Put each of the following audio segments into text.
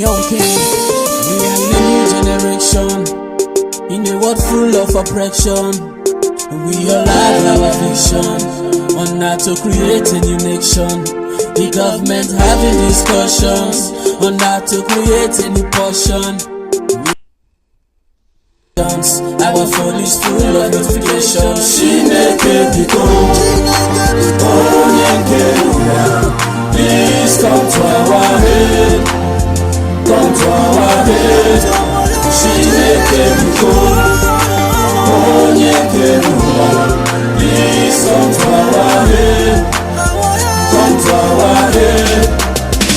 young king. We are the new generation in a world full of oppression. We all have our vision on how to create a new nation. The government having discussions on how to create a new portion. Our phone is full of notifications. Please come to our head. Come to our head. Please come to our head. Come to our head.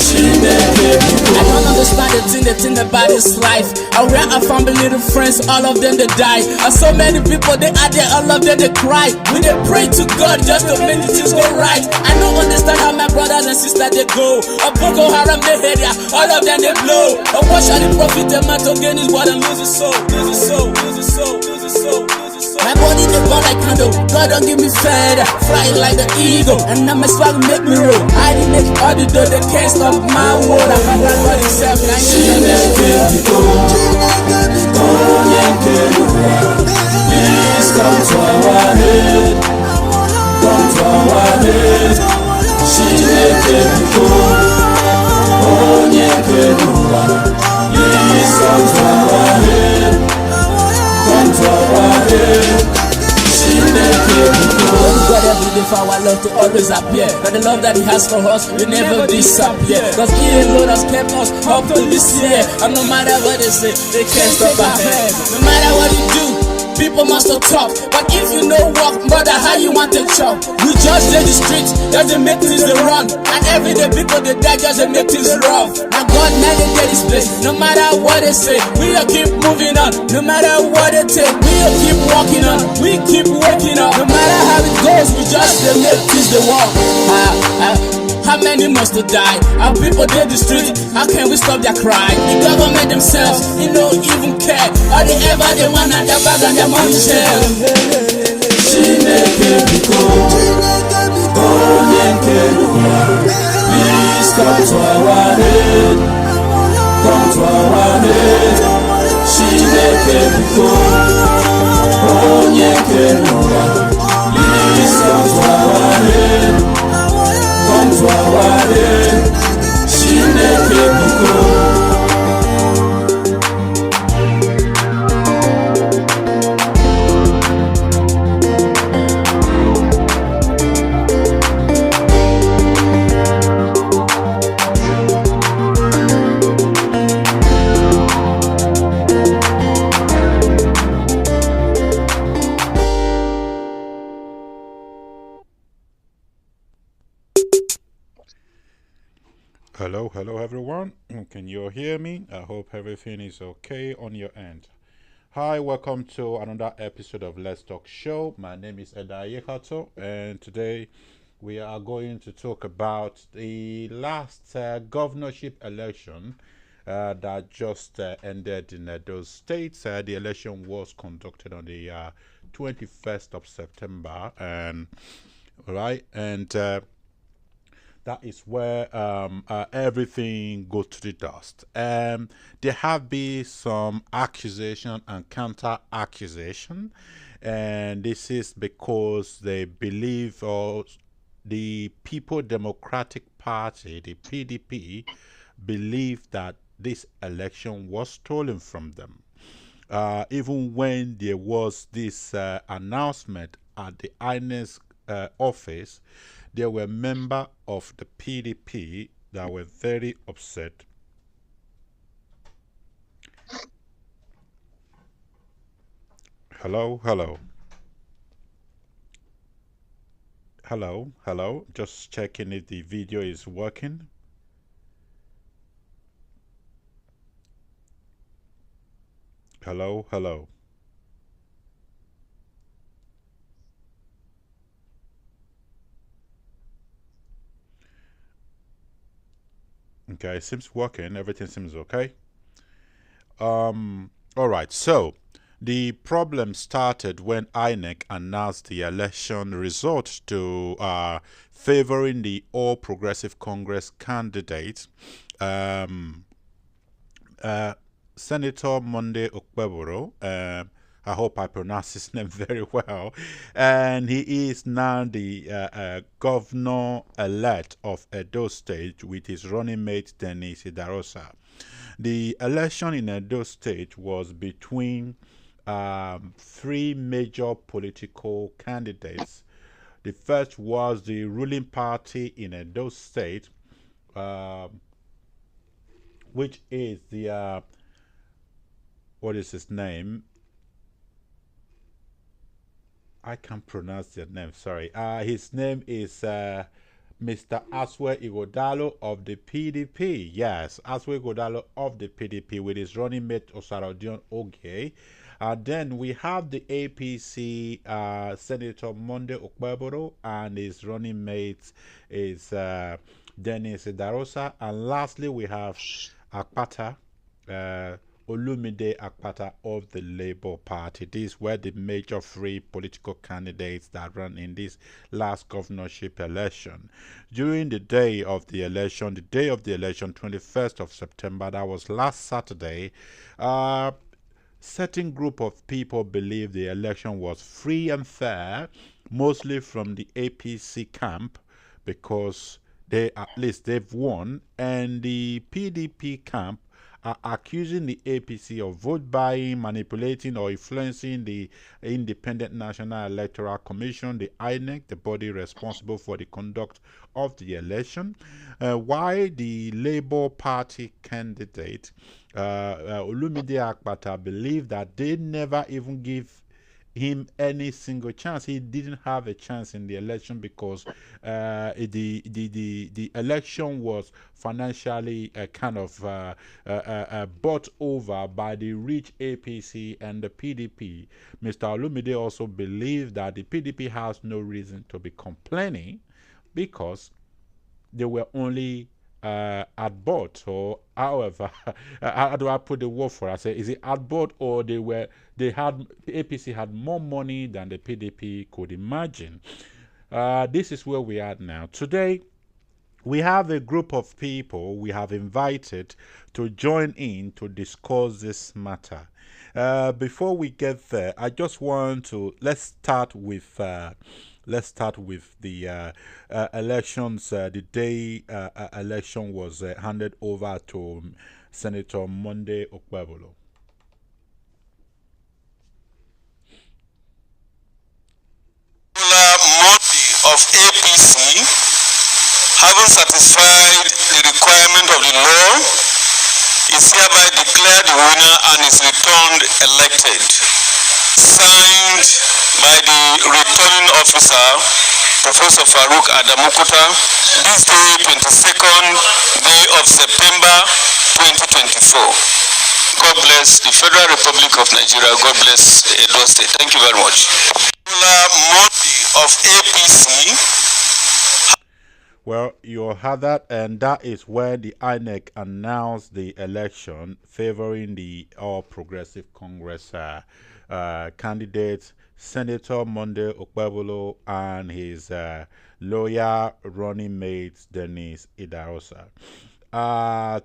I don't understand the thing about this life. And where I found the little friends, all of them they die. And so many people they are there, all of them they cry. We they pray to God just to make things go right. I don't understand how my brothers and sisters they go. A Boko Haram they head ya, all of them they blow. And what shall the profit the man to gain is what I'm losing soul, losing soul, losing soul, losing soul. My body they burn like candle. God don't give me feather, flying like the eagle. And now my swag make me roll. I didn't make all the door, they can't stop my world. I found God for himself. Please come to our head. Come to our head. Please come to our head. Come to our head. God every day for our love to always appear. But the love that he has for us will never disappear. Cause he alone has kept us up to this year. And no matter what they say, they can't stop our head. No matter what you do, people must not talk. But if you know walk, brother, how you want to chop? We just in the streets, just to make things they run. And every day people they die just to make things rough. And God now they get this place. No matter what they say, we'll keep moving on. No matter what they take, we'll keep walking on. We keep working on. No matter how it goes, we just they make things they walk. How many must to die? Our people dead the street. How can we stop their cry? The government themselves, they don't even care. All they ever they want and their bag and their money share. Please come to our head. Come to our head. Please come to our head. Come to our head. Hello everyone. Can you hear me? I hope everything is okay on your end. Hi, welcome to another episode of Let's Talk Show. My name is Eda Yekato, and today we are going to talk about the last governorship election that just ended in those states. The election was conducted on the 21st of September, and that is where everything goes to the dust. There have been some accusation and counter accusation, and this is because they believe, or the People Democratic Party, the PDP, believe that this election was stolen from them. Even when there was this announcement at the INEC office, there were members of the PDP that were very upset. Hello. Just checking if the video is working. Hello. Okay, it seems working. Everything seems okay. All right. So the problem started when INEC announced the election result to favoring the All Progressive Congress candidate, Senator Monday Okpebholo. I hope I pronounce his name very well. And he is now the governor-elect of Edo State with his running mate Dennis Idarosa. The election in Edo State was between three major political candidates. The first was the ruling party in Edo State, which is the what is his name? I can't pronounce their name. Sorry. His name is Mr. Aswe Ighodalo of the PDP. Yes, Aswe Ighodalo of the PDP with his running mate Osarodion Oge. Then we have the APC Senator Monday Okpebholo, and his running mate is Dennis Idarosa. And lastly, we have Akpata, Olumide Akpata of the Labour Party. These were the major three political candidates that ran in this last governorship election. During the day of the election, 21st of September, that was last Saturday, certain group of people believe the election was free and fair, mostly from the APC camp, because they've won, and the PDP camp are accusing the APC of vote buying, manipulating, or influencing the Independent National Electoral Commission, the INEC, the body responsible for the conduct of the election. Why the Labour Party candidate, Olumide Akpata, believed that they never even give him any single chance. He didn't have a chance in the election because the election was financially kind of bought over by the rich APC and the PDP. Mr. Olumide also believed that the PDP has no reason to be complaining because they were only at board. So, however, how do I put the word for it? I say, is it at board, or the APC had more money than the PDP could imagine? This is where we are now. Today, we have a group of people we have invited to join in to discuss this matter. Before we get there, I just want to let's start with the elections. The day election was handed over to Senator Monday Okpebholo. Of APC, having satisfied the requirement of the law, is hereby declared the winner and is returned elected. Signed by the returning officer, Professor Farouk Adamukuta, this day, 22nd day of September 2024. God bless the Federal Republic of Nigeria. God bless Edo State. Thank you very much. Of APC. Well, you heard that, and that is where the INEC announced the election favoring the All Progressive Congress candidate, Senator Monday Okpebholo, and his lawyer running mate, Dennis Idarosa.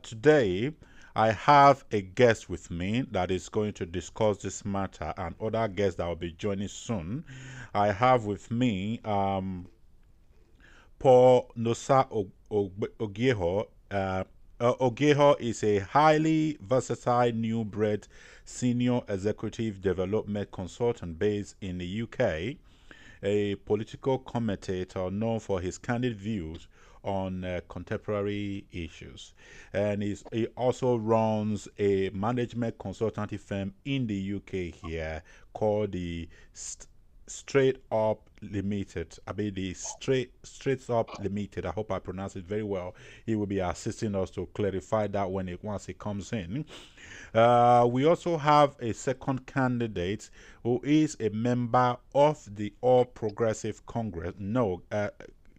Today, I have a guest with me that is going to discuss this matter, and other guests that will be joining soon. I have with me Paul Nosa Ogeho. Ogeho is a highly versatile new bred senior executive development consultant based in the UK, a political commentator known for his candid views on contemporary issues, and he also runs a management consultancy firm in the UK here called the Straight Up Limited. The Straight Up Limited. I hope I pronounce it very well. He will be assisting us to clarify that once it comes in. We also have a second candidate who is a member of the All Progressive Congress. No,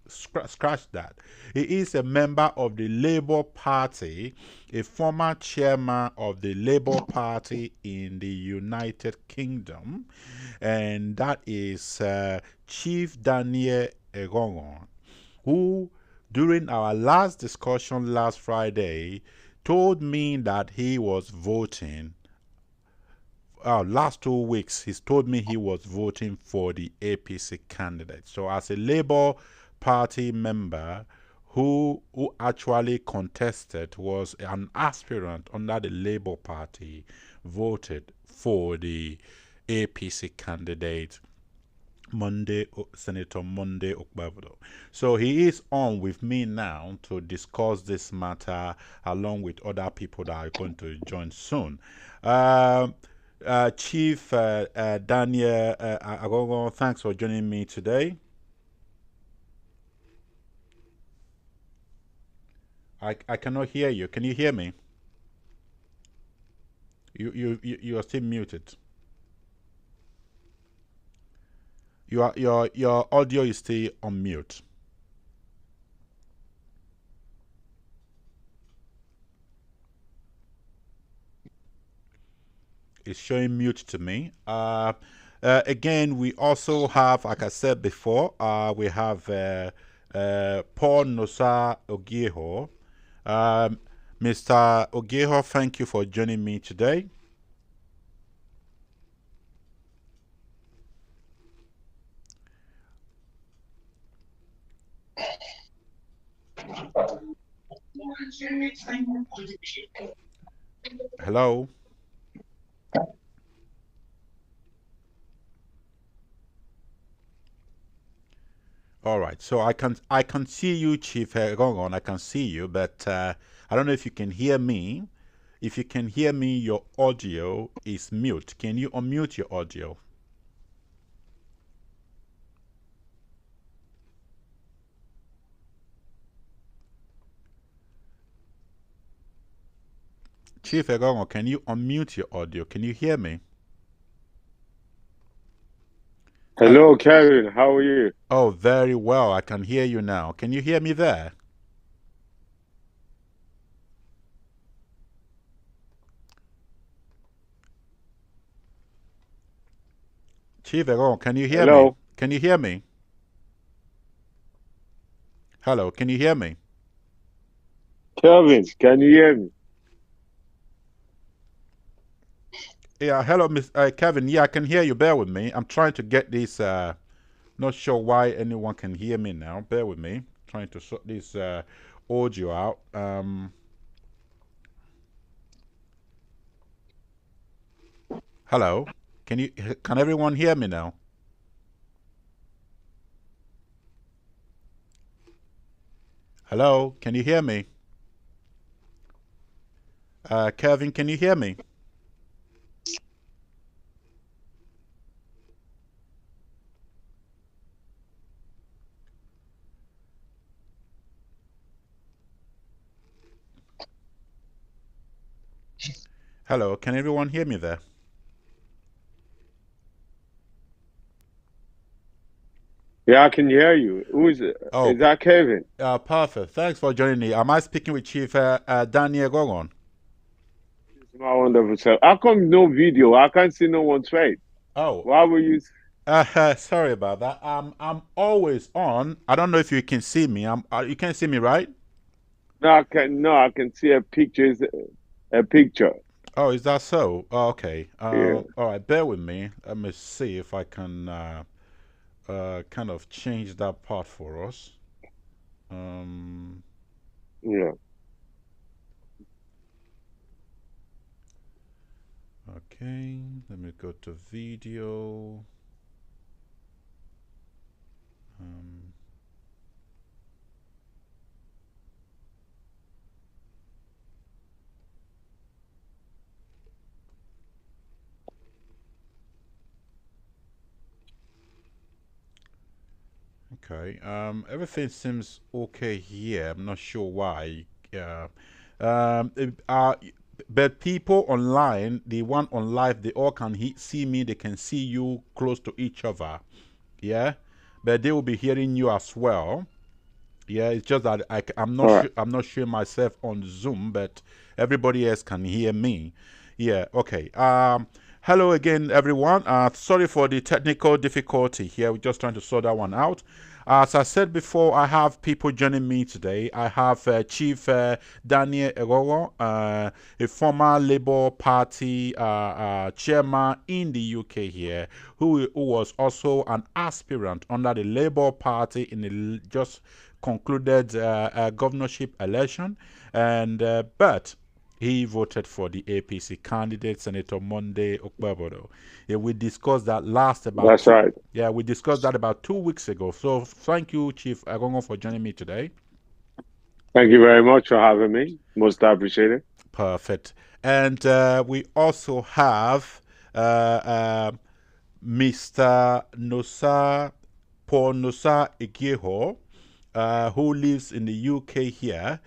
scratch that. He is a member of the Labour Party, a former chairman of the Labour Party in the United Kingdom, and that is Chief Daniel Egongon, who, during our last discussion last Friday, told me that he was voting. Last 2 weeks, he's told me he was voting for the APC candidate. So as a Labour Party member who actually contested, was an aspirant under the Labour Party, voted for the APC candidate, Senator Monday Okpebholo. So he is on with me now to discuss this matter along with other people that are going to join soon. Chief Daniel Agogo, thanks for joining me today. I cannot hear you. Can you hear me? You are still muted. Your audio is still on mute. It's showing mute to me. Again, we also have, like I said before, we have Paul Nosa Ogieho. Mr. Ogieho, thank you for joining me today. Hello. All right, so I can see you, Chief Gongon. I can see you, but I don't know if you can hear me. If you can hear me, your audio is mute. Can you unmute your audio? Chief Egongo, can you unmute your audio? Can you hear me? Hello, Kevin. How are you? Oh, very well. I can hear you now. Can you hear me there? Chief Egongo, can you hear me? Can you hear me? Hello, can you hear me? Kevin, can you hear me? Yeah, hello, Miss Kevin. Yeah, I can hear you. Bear with me. I'm trying to get this. Not sure why anyone can hear me now. Bear with me. Trying to sort this audio out. Hello. Can everyone hear me now? Hello. Can you hear me? Kevin, can you hear me? Hello, can everyone hear me there? Yeah, I can hear you. Who is it? Oh, is that Kevin? Perfect. Thanks for joining me. Am I speaking with Chief Daniel Gogon? It's my wonderful self. How come no video? I can't see no one's face. Oh. Why were you? Sorry about that. I'm always on. I don't know if you can see me. You can see me, right? No, I can. No, I can see a picture. A picture. Oh, is that so? Oh, okay. Yeah. All right. Bear with me. Let me see if I can kind of change that part for us. Yeah. Okay. Let me go to video. Okay. Everything seems okay here. I'm not sure why. But people online, the one on live, they all can see me. They can see you close to each other. Yeah, but they will be hearing you as well. Yeah, it's just that I'm not sure. I'm not sure myself on Zoom, but everybody else can hear me. Yeah. Okay. Hello again, everyone. Sorry for the technical difficulty here. We're just trying to sort that one out. As I said before, I have people joining me today. I have Chief Daniel Egogo, a former Labour Party chairman in the UK here, who was also an aspirant under the Labour Party in the just concluded governorship election, and but he voted for the APC candidate, Senator Monday Okpebholo. Yeah, we discussed that That's right. Yeah, we discussed that about 2 weeks ago. So thank you, Chief Agongo, for joining me today. Thank you very much for having me. Most appreciated. Perfect. And we also have Mr. Paul Nosa Egeho, who lives in the UK here.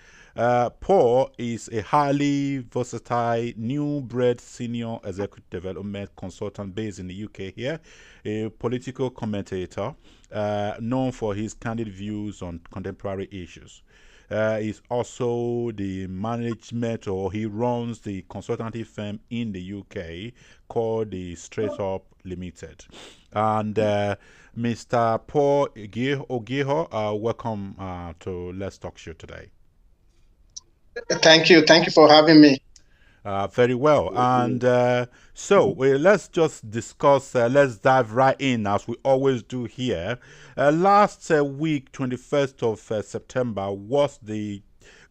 Paul is a highly versatile, new-bred senior executive development consultant based in the UK here, a political commentator known for his candid views on contemporary issues. He's also the management, or he runs the consultancy firm in the UK called the Straight Up Limited. And Mr. Paul Ogeho, welcome to Let's Talk Show today. Thank you for having me. Very well. And so let's just discuss, let's dive right in as we always do here. Last week, 21st of September, was the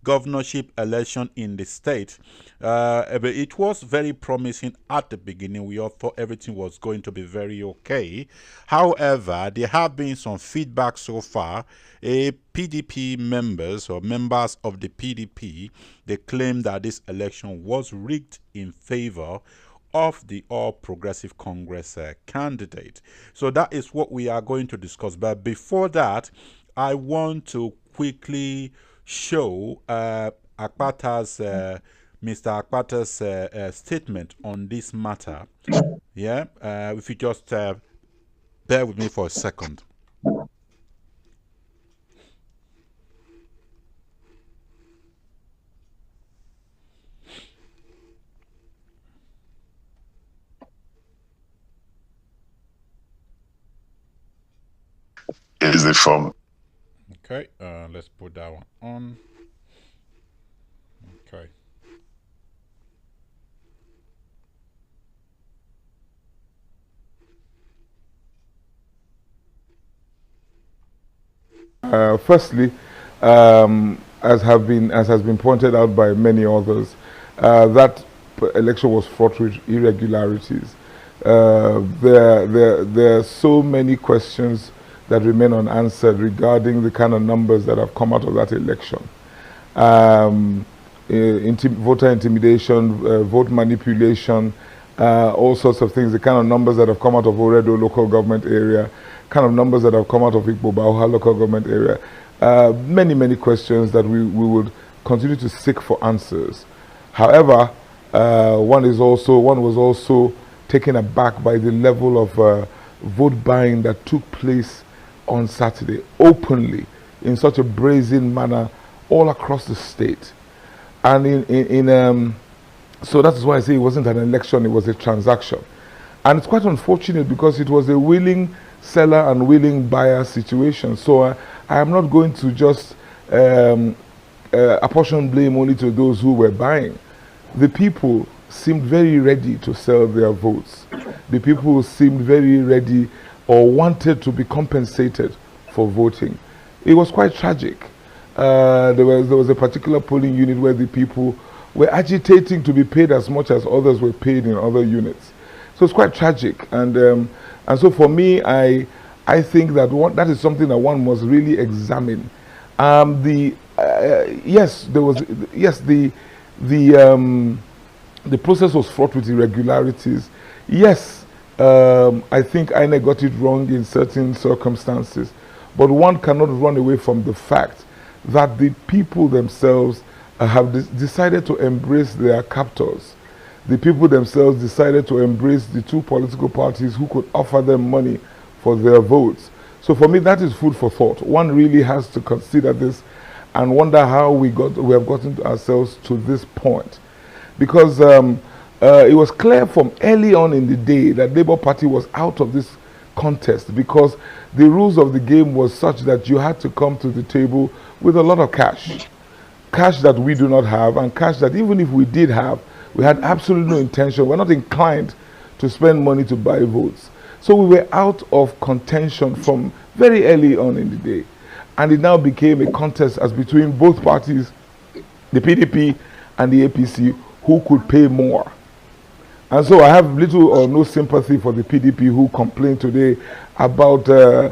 governorship election in the state. But it was very promising at the beginning. We all thought everything was going to be very okay. However, there have been some feedback so far. PDP members or members of the PDP, they claim that this election was rigged in favor of the All Progressive Congress candidate. So that is what we are going to discuss. But before that, I want to quickly show Mr. Akpata's statement on this matter. Yeah, if you just bear with me for a second. Is it from? Okay, let's put that one on. Okay. Firstly, as has been pointed out by many others, that election was fraught with irregularities. There are so many questions that remain unanswered regarding the kind of numbers that have come out of that election. Voter intimidation, vote manipulation, all sorts of things, the kind of numbers that have come out of Oredo local government area, kind of numbers that have come out of Ikpo-Bauha local government area. Many questions that we would continue to seek for answers. However, one was also taken aback by the level of vote buying that took place on Saturday, openly, in such a brazen manner, all across the state. And so that is why I say it wasn't an election, it was a transaction. And it's quite unfortunate because it was a willing seller and willing buyer situation. So I am not going to just apportion blame only to those who were buying. The people seemed very ready to sell their votes. The people seemed very ready or wanted to be compensated for voting. It was quite tragic. There was a particular polling unit where the people were agitating to be paid as much as others were paid in other units. So it's quite tragic. And so for me, I think that that is something that one must really examine. The process was fraught with irregularities. Yes, I think INEC got it wrong in certain circumstances, but one cannot run away from the fact that the people themselves have decided to embrace their captors. The people themselves decided to embrace the two political parties who could offer them money for their votes. So for me, that is food for thought. One really has to consider this and wonder how we have gotten ourselves to this point. Because it was clear from early on in the day that Labour Party was out of this contest, because the rules of the game was such that you had to come to the table with a lot of cash that we do not have, and cash that even if we did have, we had absolutely no intention, we're not inclined to spend money to buy votes. So we were out of contention from very early on in the day, and it now became a contest as between both parties, the PDP and the APC, who could pay more. And so I have little or no sympathy for the PDP who complained today about the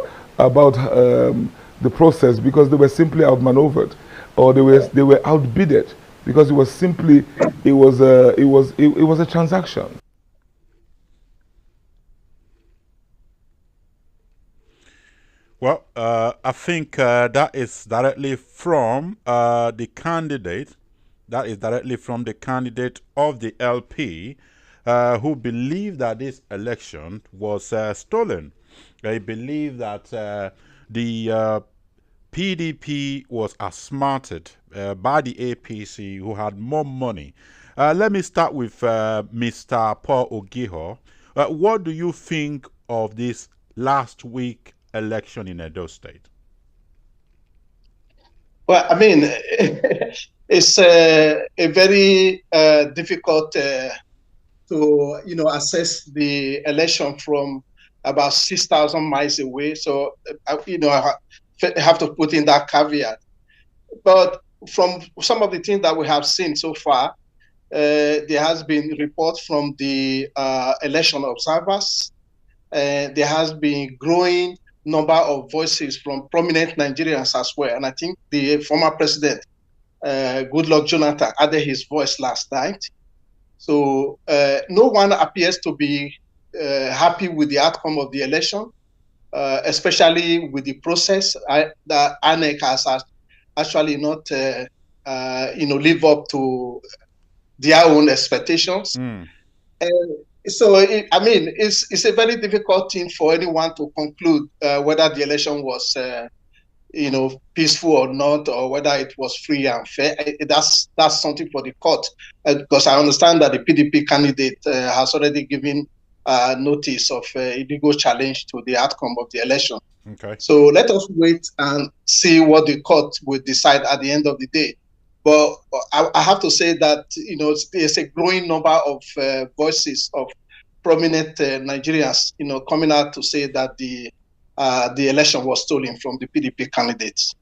process, because they were simply outmaneuvered, or they were outbidded, because it was simply it was a transaction. Well, I think that is directly from the candidate. That is directly from the candidate of the LP, who believed that this election was stolen. They believe that the PDP was outsmarted by the APC, who had more money. Let me start with Mr. Paul Ogiho. What do you think of this last week election in Edo State? Well, I mean, it's a very difficult to assess the election from about 6,000 miles away. So I have to put in that caveat. But from some of the things that we have seen so far, there has been reports from the election observers. There has been growing number of voices from prominent Nigerians as well. And I think the former president, Goodluck Jonathan, added his voice last night. So no one appears to be happy with the outcome of the election, especially with the process. The INEC has actually not, live up to their own expectations. So, it's a very difficult thing for anyone to conclude whether the election was, peaceful or not, or whether it was free and fair. That's something for the court, because I understand that the PDP candidate has already given notice of illegal challenge to the outcome of the election. Okay. So let us wait and see what the court will decide at the end of the day. But I have to say that there's a growing number of voices of prominent Nigerians, coming out to say that the election was stolen from the PDP candidates.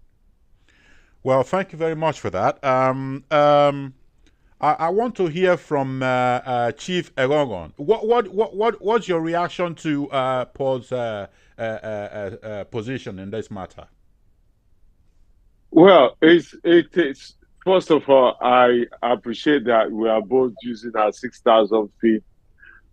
Well, thank you very much for that. I want to hear from Chief Egongon. What's your reaction to Paul's position in this matter? Well, it is. First of all, I appreciate that we are both using our 6,000 feet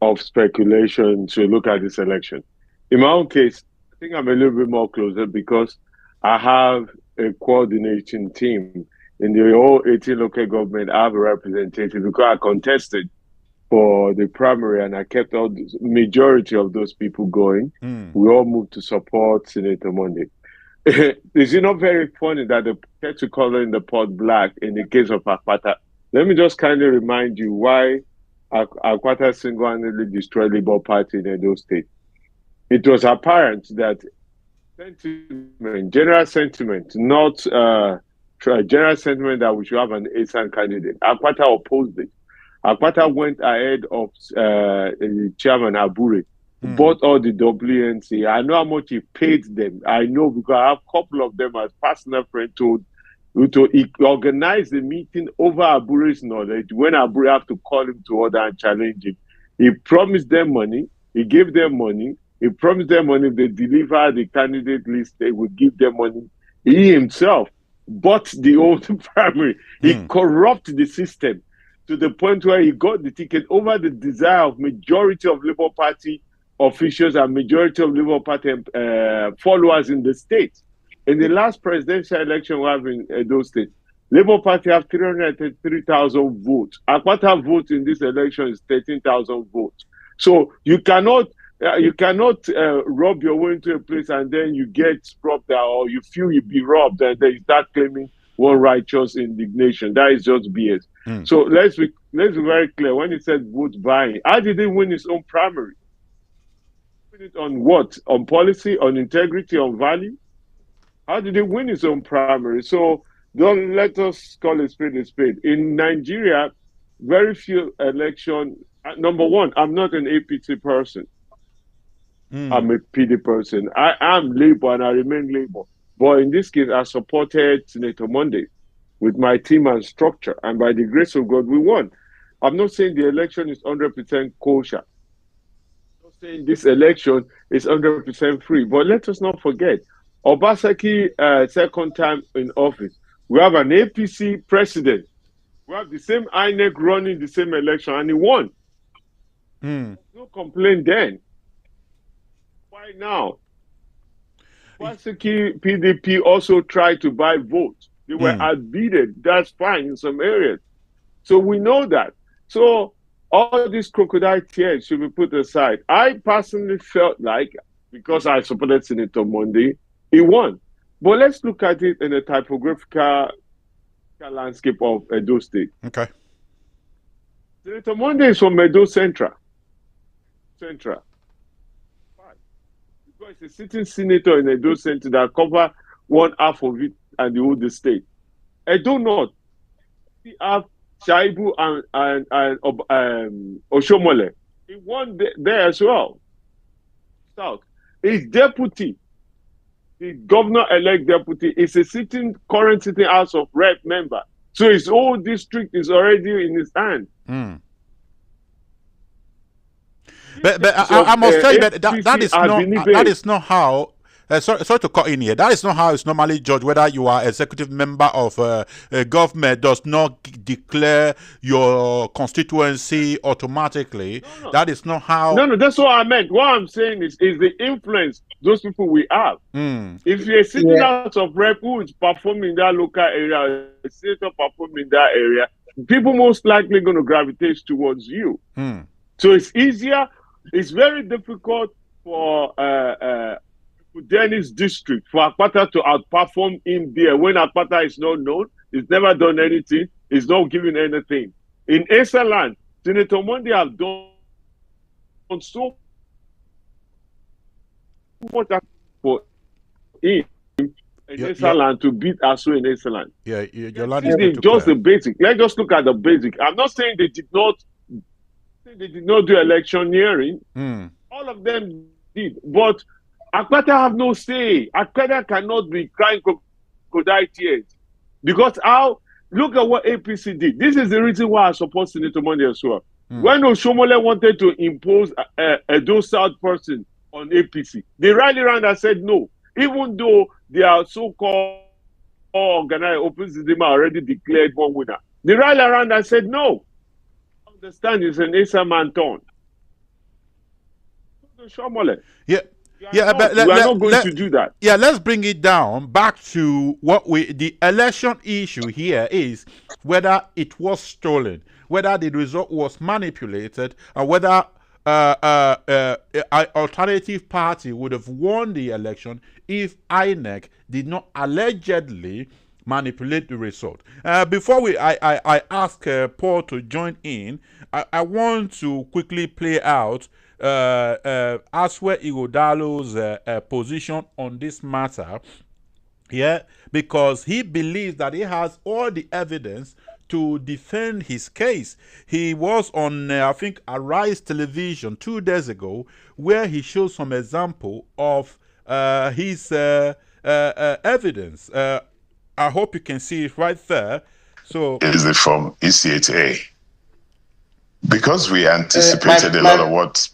of speculation to look at this election. In my own case, I think I'm a little bit more closer because I have a coordinating team. In the whole 18 local government, I have a representative because I contested for the primary and I kept all the majority of those people going. We all moved to support Senator Monday. Is it not very funny that they tend to color in the pot black in the case of Akpata? Let me just kindly remind you why Akpata single-handedly destroyed Labour Party in Edo State. It was apparent that general sentiment, not general sentiment that we should have an ASAN candidate. Akpata opposed it. Akpata went ahead of Chairman Abure. Bought all the WNC. I know how much he paid them. I know because I have a couple of them as personal friends to organize the meeting over Abure's knowledge when Abure have to call him to order and challenge him. He promised them money. He gave them money. He promised them money. If they deliver the candidate list, they would give them money. He himself bought the old primary. He corrupted the system to the point where he got the ticket over the desire of majority of Labour Party officials and majority of Labour Party followers in the state. In the last presidential election we have in Edo State, Labour Party have 333,000 votes. Akpata vote in this election is 13,000 votes. So you cannot rob your way into a place and then you get robbed there, or you feel you be robbed and then you start claiming one righteous indignation. That is just BS. So let's be very clear. When he said vote buying, how did he win his own primary? win it on what? On policy, on integrity, on value? How did he win his own primary? So don't let us call a spade a spade. In Nigeria, very few election. Number one, I'm not an APC person. I'm a PD person. I am Labour and I remain Labour. But in this case, I supported Senator Monday with my team and structure. And by the grace of God, we won. I'm not saying the election is 100% kosher. I'm not saying this election is 100% free. But let us not forget, Obaseki, second time in office, we have an APC president. We have the same INEC running the same election, and he won. No complaint then. Why now? Obaseki PDP also tried to buy votes. They were outbidden. That's fine in some areas. So we know that. So all these crocodile tears should be put aside. I personally felt like, because I supported Senator Monday, he won. But let's look at it in a typographical landscape of Edo State. Okay. Senator Monday is from Edo Central. Why? Because he's a sitting senator in Edo Central that cover one half of it and the whole state. Edo North, we have Shaibu and Oshomole. He won there as well. South. His deputy, the governor-elect deputy, is a current sitting House of Rep member. So his whole district is already in his hand. But I must tell you that that is not how. Sorry to cut in here. That is not how it's normally judged. Whether you are executive member of a government does not declare your constituency automatically. No. That is not how. No, that's what I meant. What I'm saying is the influence those people we have. If you're sitting out of rep who is performing in that local area, a senator performing in that area, people most likely going to gravitate towards you. So it's easier. It's very difficult for Dennis district for Akpata to outperform him there when Akpata is not known. He's never done anything. He's not giving anything. In Esaland, Senator Monday have done so much for him in Esaland to beat Asu in Esaland. Yeah, your land is just the basic. Let's just look at the basic. I'm not saying they did not do electioneering. All of them did, but Akpata have no say. Akpata cannot be crying crocodile tears. Because look at what APC did. This is the reason why I support Senator Monday as well. When Oshomole wanted to impose a Edo South person on APC, they rallied around and said no. Even though they are so-called organized opposition already declared one winner. They rallied around and said no. Understand it's an Asa man turn. Oshomole. Yeah. We are not going to do that. Yeah, let's bring it down back to the election issue here is whether it was stolen, whether the result was manipulated, and whether an alternative party would have won the election if INEC did not allegedly manipulate the result. Before I ask Paul to join in, I want to quickly play out Aswe Ighodalo's position on this matter, because he believes that he has all the evidence to defend his case. He was on, I think, Arise Television 2 days ago, where he showed some example of his evidence. I hope you can see it right there. So, is it from ECHA? Because we anticipated a lot of what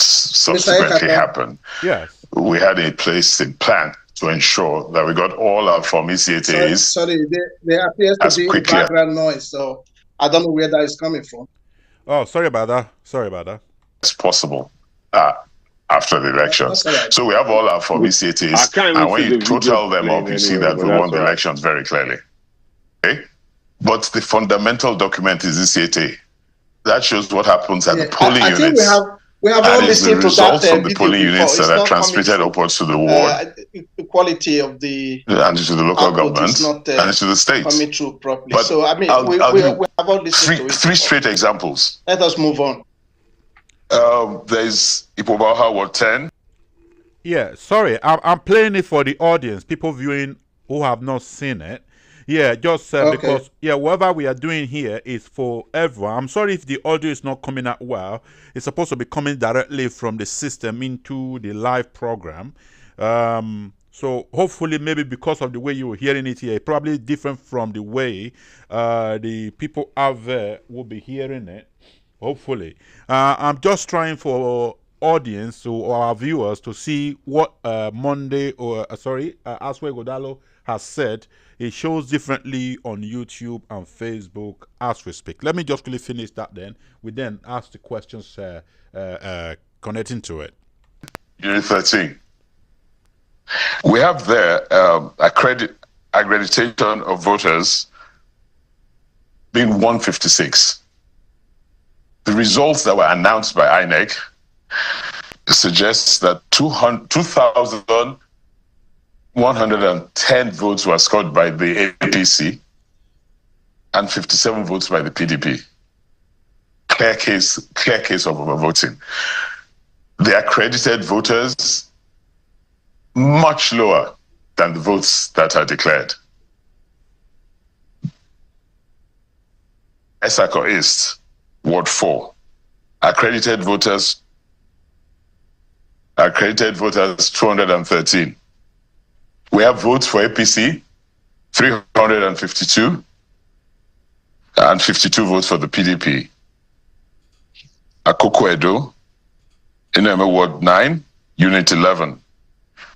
subsequently happened. Yes, we had a plan to ensure that we got all our Form ECHAs. Sorry, there appears to be background noise, so I don't know where that is coming from. Oh, sorry about that. It's possible after the elections. Right. So we have all our Form ECHAs, and when you total them up, you see that we won the elections very clearly. Okay? But the fundamental document is ECHA. That shows what happens at the polling units. We have all listened to that from the polling units that are transmitted upwards to the ward, the quality of the and to the local government and to the states coming through properly. But so I mean, we have all listened to it. Three straight examples. Let us move on. There's Okpebholo Ward 10. Yeah, sorry, I'm playing it for the audience, people viewing who have not seen it. Yeah, just Okay. because, yeah, whatever we are doing here is for everyone. I'm sorry if the audio is not coming out well. It's supposed to be coming directly from the system into the live program. So hopefully, maybe because of the way you're hearing it here, probably different from the way the people out there will be hearing it. Hopefully. I'm just trying for audience or our viewers to see what Monday or Aswe Okpebholo has said. It shows differently on YouTube and Facebook as we speak. Let me just quickly finish that, then we then ask the questions connecting to it. Unit 13. We have there accreditation of voters being 156. The results that were announced by INEC suggests that 2,110 votes were scored by the APC and 57 votes by the PDP. Clear case of overvoting. The accredited voters, much lower than the votes that are declared. Esako East, Ward 4, accredited voters 213. We have votes for APC, 352, and 52 votes for the PDP. Akoko Edo, Ineme Ward 9, Unit 11,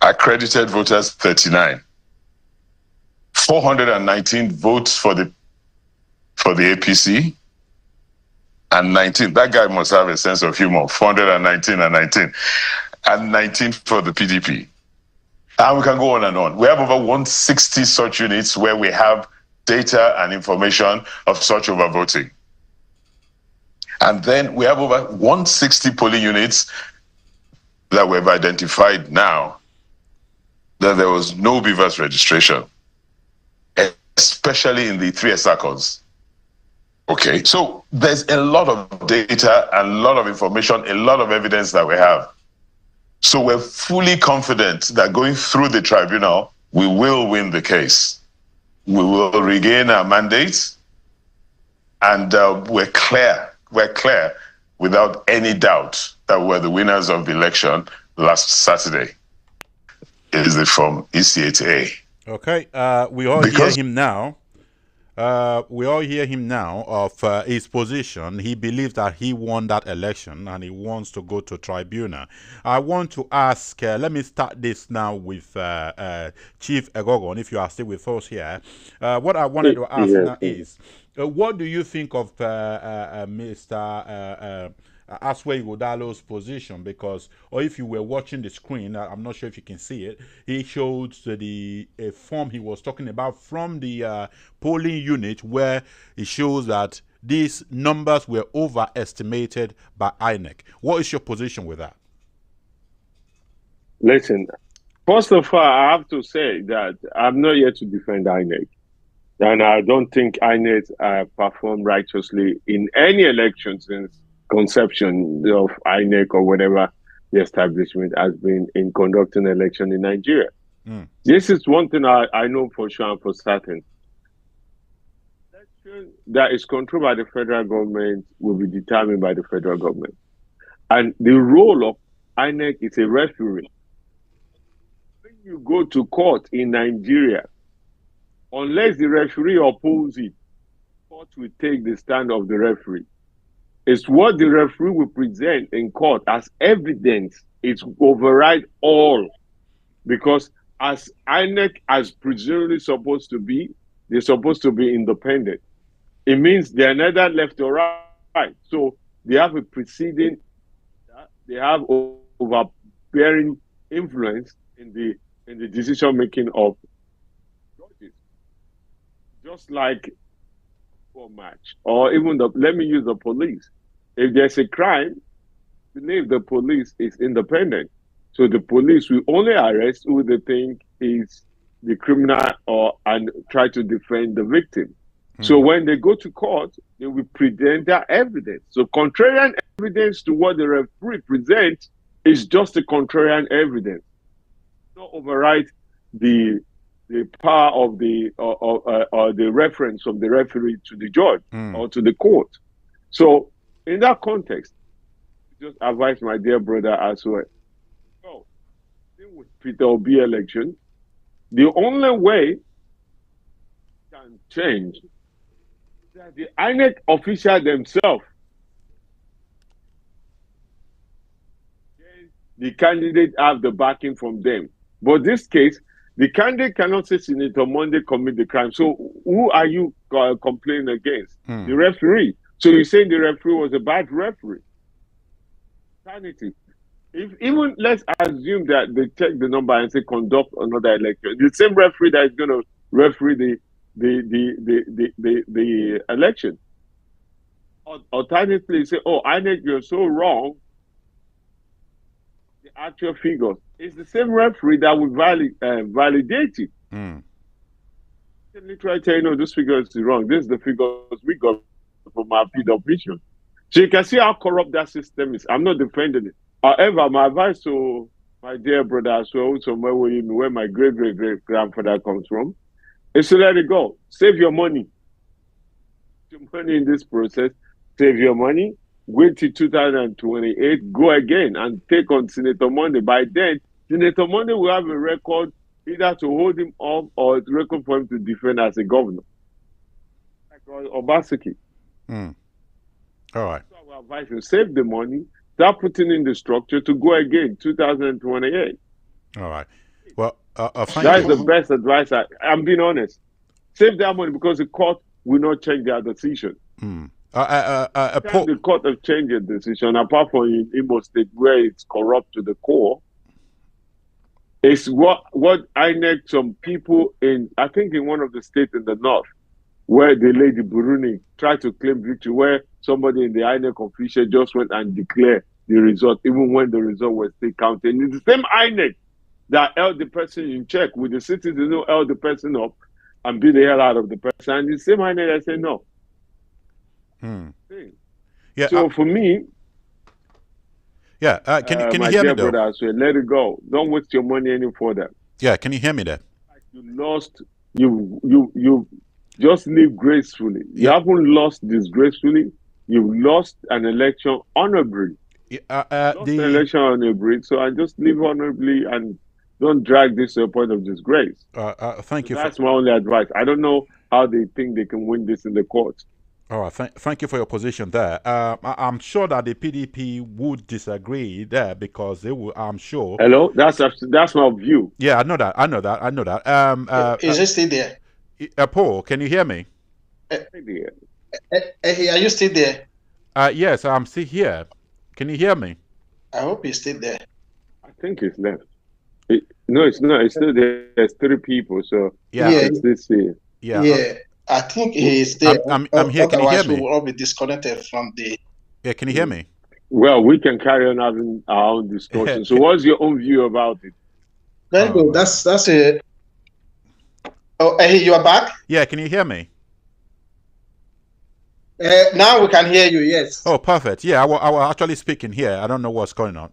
accredited voters 39. 419 votes for the APC, and 19. That guy must have a sense of humor. 419 and 19. And 19 for the PDP. And we can go on and on. We have over 160 such units where we have data and information of such overvoting. And then we have over 160 polling units that we've identified now that there was no beavers registration, especially in the 3 Esakos. Okay, so there's a lot of data, a lot of information, a lot of evidence that we have. So we're fully confident that going through the tribunal, we will win the case. We will regain our mandate, and we're clear without any doubt that we're the winners of the election last Saturday. Is it from EC8A? Okay, we all hear him now. We all hear him now of his position. He believes that he won that election and he wants to go to tribunal. I want to ask, let me start this now with Chief Egogon, if you are still with us here. What I wanted to ask now is, what do you think of Mr. Aswe Okpebholo's position? Because, or if you were watching the screen, I'm not sure if you can see it, he showed the form he was talking about from the polling unit, where it shows that these numbers were overestimated by INEC. What is your position with that? Listen, first of all, I have to say that I'm not here to defend INEC. And I don't think INEC performed righteously in any election since conception of INEC or whatever the establishment has been in conducting election in Nigeria. This is one thing I know for sure and for certain. Election that is controlled by the federal government will be determined by the federal government. And the role of INEC is a referee. When you go to court in Nigeria, unless the referee opposes it, the court will take the stand of the referee. It's what the referee will present in court as evidence. It's override all. Because as INEC is presumably supposed to be, they're supposed to be independent. It means they're neither left or right. So they have a preceding, they have overbearing influence in the decision-making of judges. Just like for match, or even let me use the police. If there's a crime, I believe the police is independent. So the police will only arrest who they think is the criminal and try to defend the victim. So when they go to court, they will present their evidence. So contrarian evidence to what the referee presents is just a contrarian evidence. Not override the power of the reference of the referee to the judge or to the court. So in that context, just advise my dear brother as well. So with Peter Obi election, the only way it can change is that the INEC officials themselves, the candidate have the backing from them. But this case, the candidate cannot say Senator Monday commit the crime. So who are you complaining against? The referee. So you're saying the referee was a bad referee? Sanity. Even let's assume that they check the number and say conduct another election. The same referee that is going to referee the election. Alternatively, say, oh, INEC, you're so wrong. The actual figures. It's the same referee that will validate it. Literally tell you, no, this figure is wrong. This is the figures we got from our PDP. So you can see how corrupt that system is. I'm not defending it. However, my advice to my dear brother as well, where my great-great-great-grandfather comes from, is to let it go. Save your money. Your money in this process. Save your money. Wait till 2028. Go again and take on Senator Monday. By then, Senator Monday will have a record either to hold him off or a record for him to defend as a governor. Like Obaseki. All right. So I will advise you, save the money, start putting in the structure to go again, 2028. All right. Well, that is the best advice. I'm being honest. Save that money because the court will not change their decision. The court have changed their decision, apart from in Imo State where it's corrupt to the core. It's what INEC, some people in, I think in one of the states in the north, where the lady Burundi tried to claim victory, where somebody in the INEC official just went and declared the result, even when the result was still counted. And it's the same INEC that held the person in check with the citizens who held the person up and beat the hell out of the person. And the same INEC that said no. Yeah. So for me, can you hear me though? Brother, so let it go. Don't waste your money any further. Yeah, can you hear me there? You lost. You just live gracefully. You haven't lost disgracefully. You've lost an election honorably. An election honorably. So I just live honorably and don't drag this to a point of disgrace. Thank you. That's my only advice. I don't know how they think they can win this in the courts. All right, thank you for your position there. I'm sure that the PDP would disagree there because they will. I'm sure. Hello, that's my view. Yeah, I know that. Is it still there? Paul, can you hear me? Are you still there? Yes, I'm still here. Can you hear me? I hope he's still there. I think he's left. No, it's not. It's still there. There's 3 people, so it's this here. Yeah. I think he's there. I'm here. Can you hear me? We will all be disconnected from the. Yeah, can you hear me? Well, we can carry on having our own discussion. So, what's your own view about it? Very good. That's it. Oh, you are back? Yeah, can you hear me? Now we can hear you, yes. Oh, perfect. Yeah, I was actually speaking here. I don't know what's going on.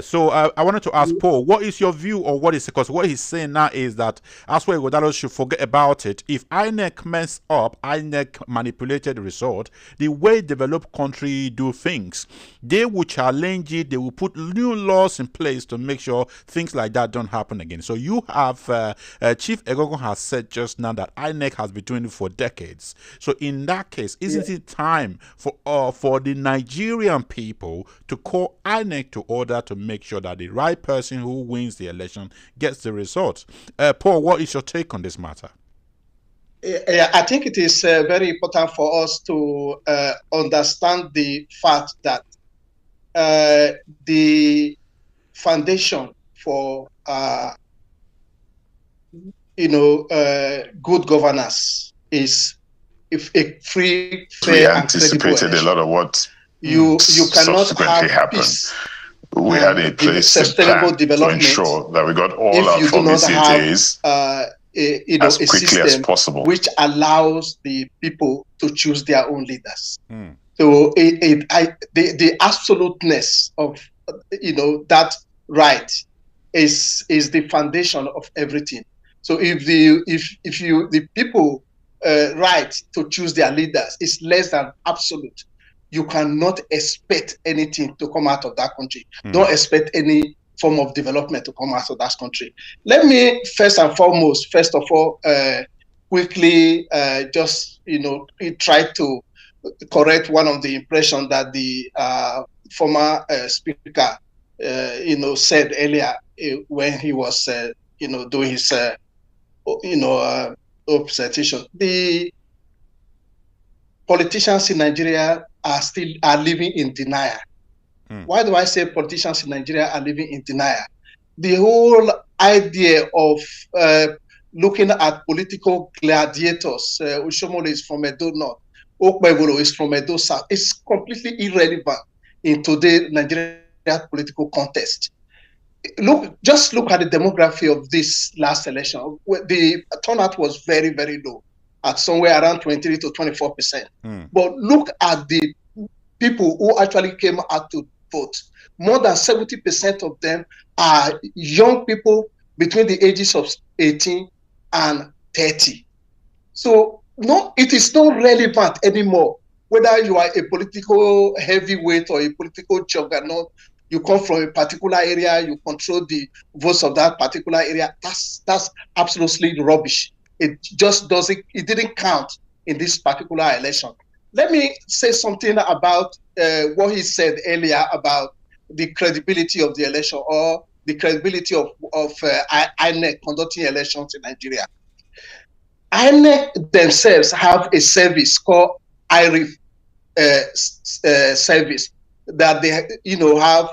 So I wanted to ask Paul, what is your view or what is, because what he's saying now is that Aswa Ighodalo should forget about it. If INEC messed up, INEC manipulated the result, the way developed country do things, they will challenge it, they will put new laws in place to make sure things like that don't happen again. So you have, Chief Egogon has said just now that INEC has been doing it for decades. So in that case, isn't it time for the Nigerian people to call INEC to order to make sure that the right person who wins the election gets the result? Paul, what is your take on this matter? I think it is very important for us to understand the fact that the foundation for good governance is if a free, fair, we anticipated a lot of what you cannot subsequently have peace. We had a place sustainable to development to ensure that we got all our publicities as quickly as possible, which allows the people to choose their own leaders. So the absoluteness of that right is the foundation of everything. So if the people right to choose their leaders is less than absolute, you cannot expect anything to come out of that country. Don't expect any form of development to come out of that country. Let me first of all, quickly just try to correct one of the impression that the former speaker said earlier when he was doing his presentation. The politicians in Nigeria are living in denial. Why do I say politicians in Nigeria are living in denial? The whole idea of looking at political gladiators, Ushomole is from Edo North, Okpebholo is from Edo South, is completely irrelevant in today's Nigerian political context. Just look at the demography of this last election. The turnout was very, very low, at somewhere around 23 to 24%. But look at the people who actually came out to vote. More than 70% of them are young people between the ages of 18 and 30. So no, it is not relevant anymore whether you are a political heavyweight or a political juggernaut. You come from a particular area, you control the votes of that particular area. That's absolutely rubbish. It just didn't count in this particular election. Let me say something about what he said earlier about the credibility of the election, or the credibility of INEC conducting elections in Nigeria. INEC themselves have a service called IRIF service that they have,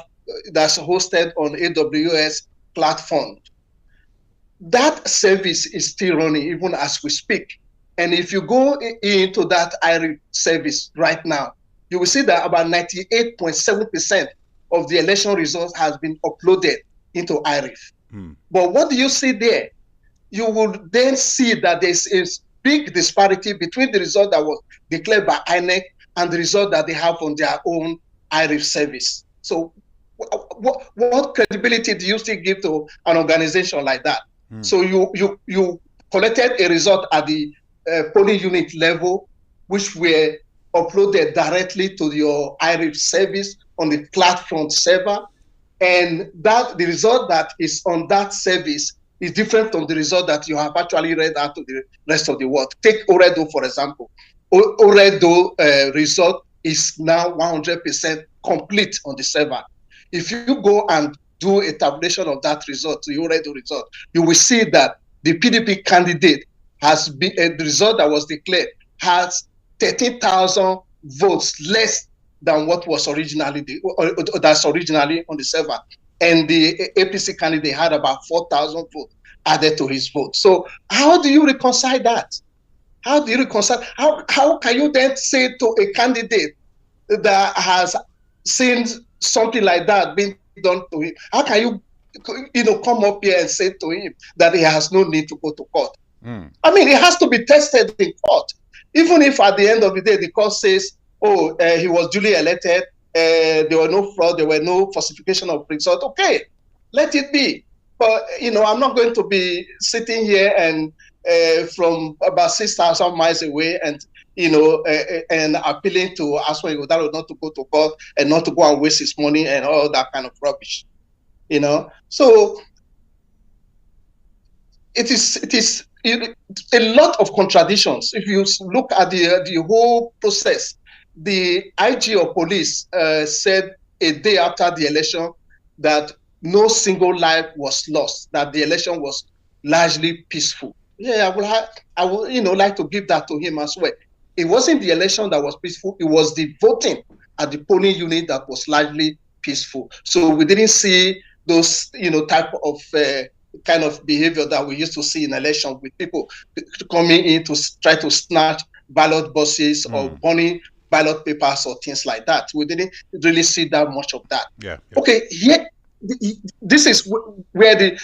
that's hosted on AWS platform. That service is still running even as we speak. And if you go into that IRIF service right now, you will see that about 98.7% of the election results has been uploaded into IRIF. But what do you see there? You will then see that there's a big disparity between the result that was declared by INEC and the result that they have on their own IRIF service. So what credibility do you still give to an organization like that? So you collected a result at the polling unit level, which were uploaded directly to your IRIF service on the platform server, and that the result that is on that service is different from the result that you have actually read out to the rest of the world. Take Oredo, for example. Oredo result is now 100% complete on the server. If you go and do a tabulation of that result, the Oredo result, you will see that the PDP candidate has been, the result that was declared has 13,000 votes less than what was originally that's originally on the server, and the APC candidate had about 4,000 votes added to his vote. So how do you reconcile that? How do you reconcile? How can you then say to a candidate that has seen something like that being done to him, how can you come up here and say to him that he has no need to go to court? I mean, it has to be tested in court. Even if at the end of the day the court says, oh, he was duly elected, there were no fraud, there were no falsification of result, okay, let it be. But, I'm not going to be sitting here and from about 6,000 miles away and, and appealing to Aswan Ighodalo not to go to court and not to go and waste his money and all that kind of rubbish, So it is a lot of contradictions. If you look at the whole process, the IG of police said a day after the election that no single life was lost, that the election was largely peaceful. Yeah, I would like to give that to him as well. It wasn't the election that was peaceful, it was the voting at the polling unit that was largely peaceful. So we didn't see those, type of kind of behavior that we used to see in election, with people coming in to try to snatch ballot boxes or burning ballot papers or things like that. We didn't really see that much of that. Yeah. Okay, here, this is where the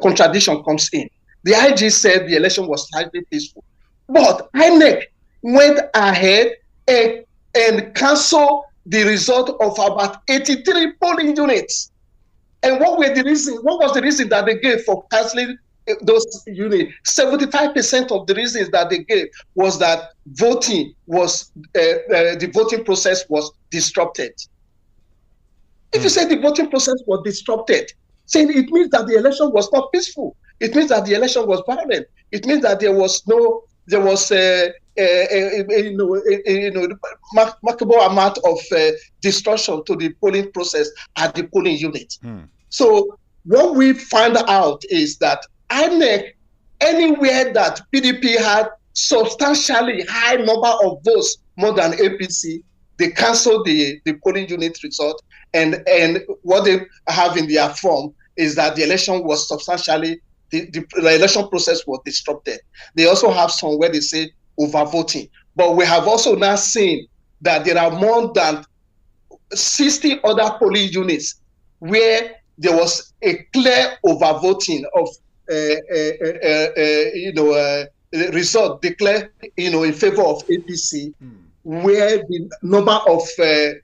contradiction comes in. The IG said the election was slightly peaceful, but INEC went ahead and and cancel the result of about 83 polling units. And what was the reason that they gave for canceling those units? 75% of the reasons that they gave was that voting was the voting process was disrupted. If you say the voting process was disrupted, saying it means that the election was not peaceful. It means that the election was violent. It means that there was remarkable amount of destruction to the polling process at the polling unit. So what we find out is that INEC, anywhere that PDP had substantially high number of votes more than APC, they canceled the polling unit result. And what they have in their form is that the election was substantially, the election process was disrupted. They also have some where they say overvoting. But we have also now seen that there are more than 60 other polling units where there was a clear overvoting of result declared in favor of APC, where the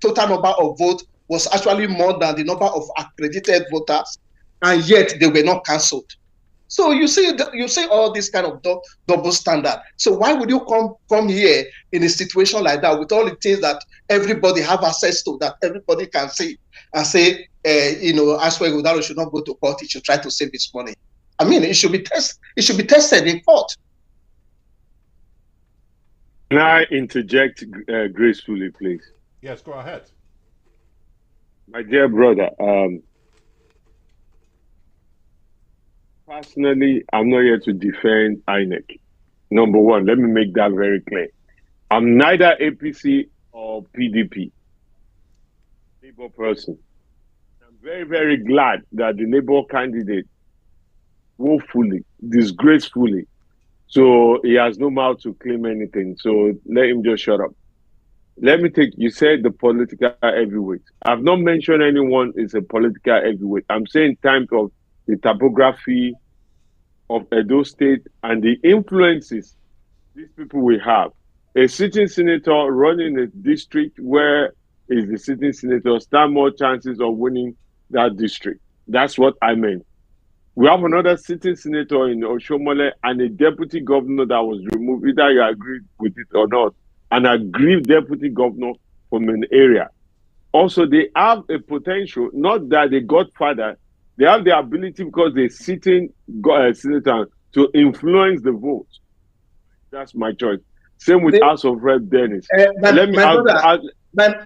total number of votes was actually more than the number of accredited voters, and yet they were not cancelled. So you see all this kind of double standard. So why would you come here in a situation like that with all the things that everybody have access to, that everybody can see, and say, Okpebholo should not go to court, he should try to save his money? I mean, it should be tested in court. Can I interject gracefully, please? Yes, go ahead. My dear brother, personally, I'm not here to defend INEC. Number one, let me make that very clear. I'm neither APC or PDP. Labour person. I'm very, very glad that the Labour candidate woefully, disgracefully, so he has no mouth to claim anything. So let him just shut up. Let me you said the political heavyweight. I've not mentioned anyone is a political heavyweight. I'm saying in terms of the topography of Edo State and the influences these people will have. A sitting senator running a district where is the sitting senator stand more chances of winning that district. That's what I meant. We have another sitting senator in Oshomole and a deputy governor that was removed. Either you agree with it or not. An aggrieved deputy governor from an area. Also, they have a potential, not that they godfather, they have the ability because they're sitting senator to influence the vote. That's my choice. Same with House of Rep Dennis. My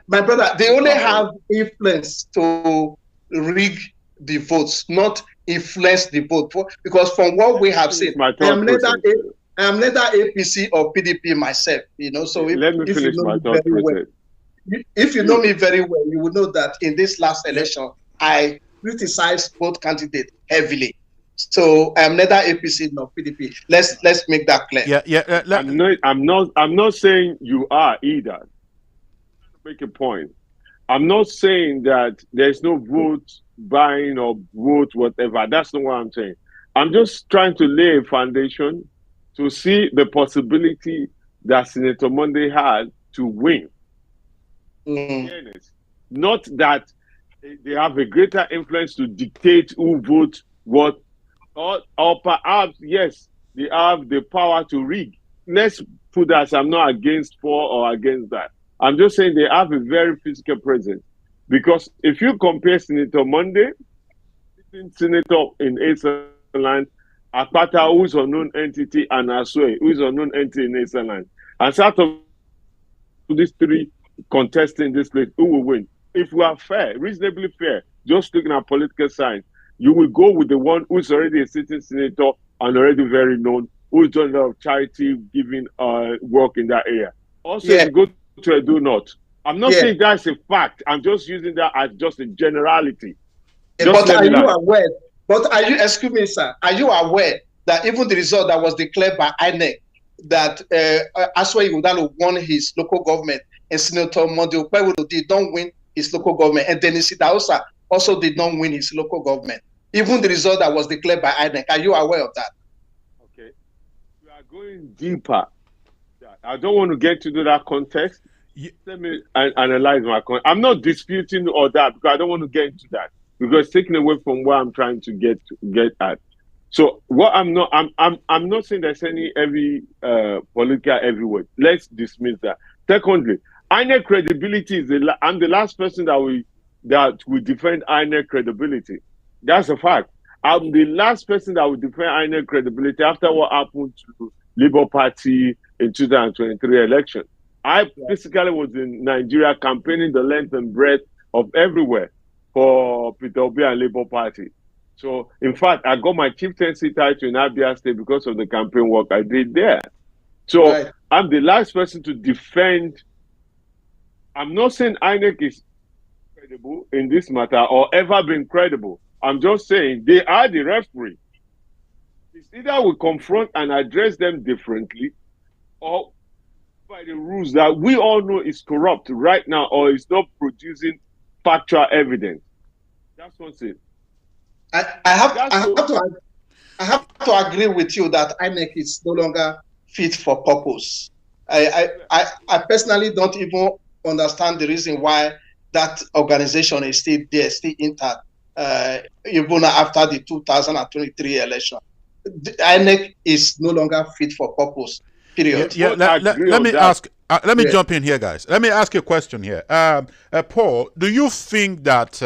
brother, they only have influence to rig the votes, not influence the vote. Because from what we have seen, I am neither APC or PDP myself, So let me finish my thought process. If you know me very well, you will know that in this last election, I criticized both candidates heavily. So I am neither APC nor PDP. Let's make that clear. I'm not saying you are either. Make a point. I'm not saying that there's no vote buying or vote whatever. That's not what I'm saying. I'm just trying to lay a foundation to see the possibility that Senator Monday had to win. Not that they have a greater influence to dictate who votes what, or perhaps, yes, they have the power to rig. Let's put that, I'm not against for or against that. I'm just saying they have a very physical presence. Because if you compare Senator Monday, Senator in Eastern Akpata, who is an unknown entity, and Asue, who is an unknown entity in Eastern and out of these three contesting this place, who will win? If we are fair, reasonably fair, just looking at political science, you will go with the one who is already a sitting senator and already very known, who is doing a lot of charity giving work in that area. Also, if you go to a do not. I'm not saying that's a fact. I'm just using that as just a generality. But are you aware? But are you, excuse me, sir, are you aware that even the result that was declared by INEC, that Asue Ighodalo won his local government and Senator Monday Okpebholo did not win his local government, and Dennis Idahosa also did not win his local government? Even the result that was declared by INEC, are you aware of that? Okay. We are going deeper. I don't want to get into that context. Let me analyze my comment. I'm not disputing all that because I don't want to get into that because it's taken away from where I'm trying to get at. So what I'm not saying there's any political heavyweight. Let's dismiss that. Secondly, INEC credibility is I'm the last person that will defend INEC credibility. That's a fact. I'm the last person that will defend INEC credibility after what happened to Labour Party in 2023 election. I physically was in Nigeria campaigning the length and breadth of everywhere for Peter Obi and Labour Party. So, in fact, I got my chieftaincy title in Abia State because of the campaign work I did there. So, I'm the last person to defend. I'm not saying INEC is credible in this matter or ever been credible. I'm just saying they are the referee. It's either we confront and address them differently or by the rules that we all know is corrupt right now or is not producing factual evidence. That's what's it. I have to agree with you that INEC is no longer fit for purpose. I personally don't even understand the reason why that organization is still there, still intact, even after the 2023 election. The INEC is no longer fit for purpose. Period. Let me ask. Let me jump in here, guys. Let me ask you a question here. Paul, do you think that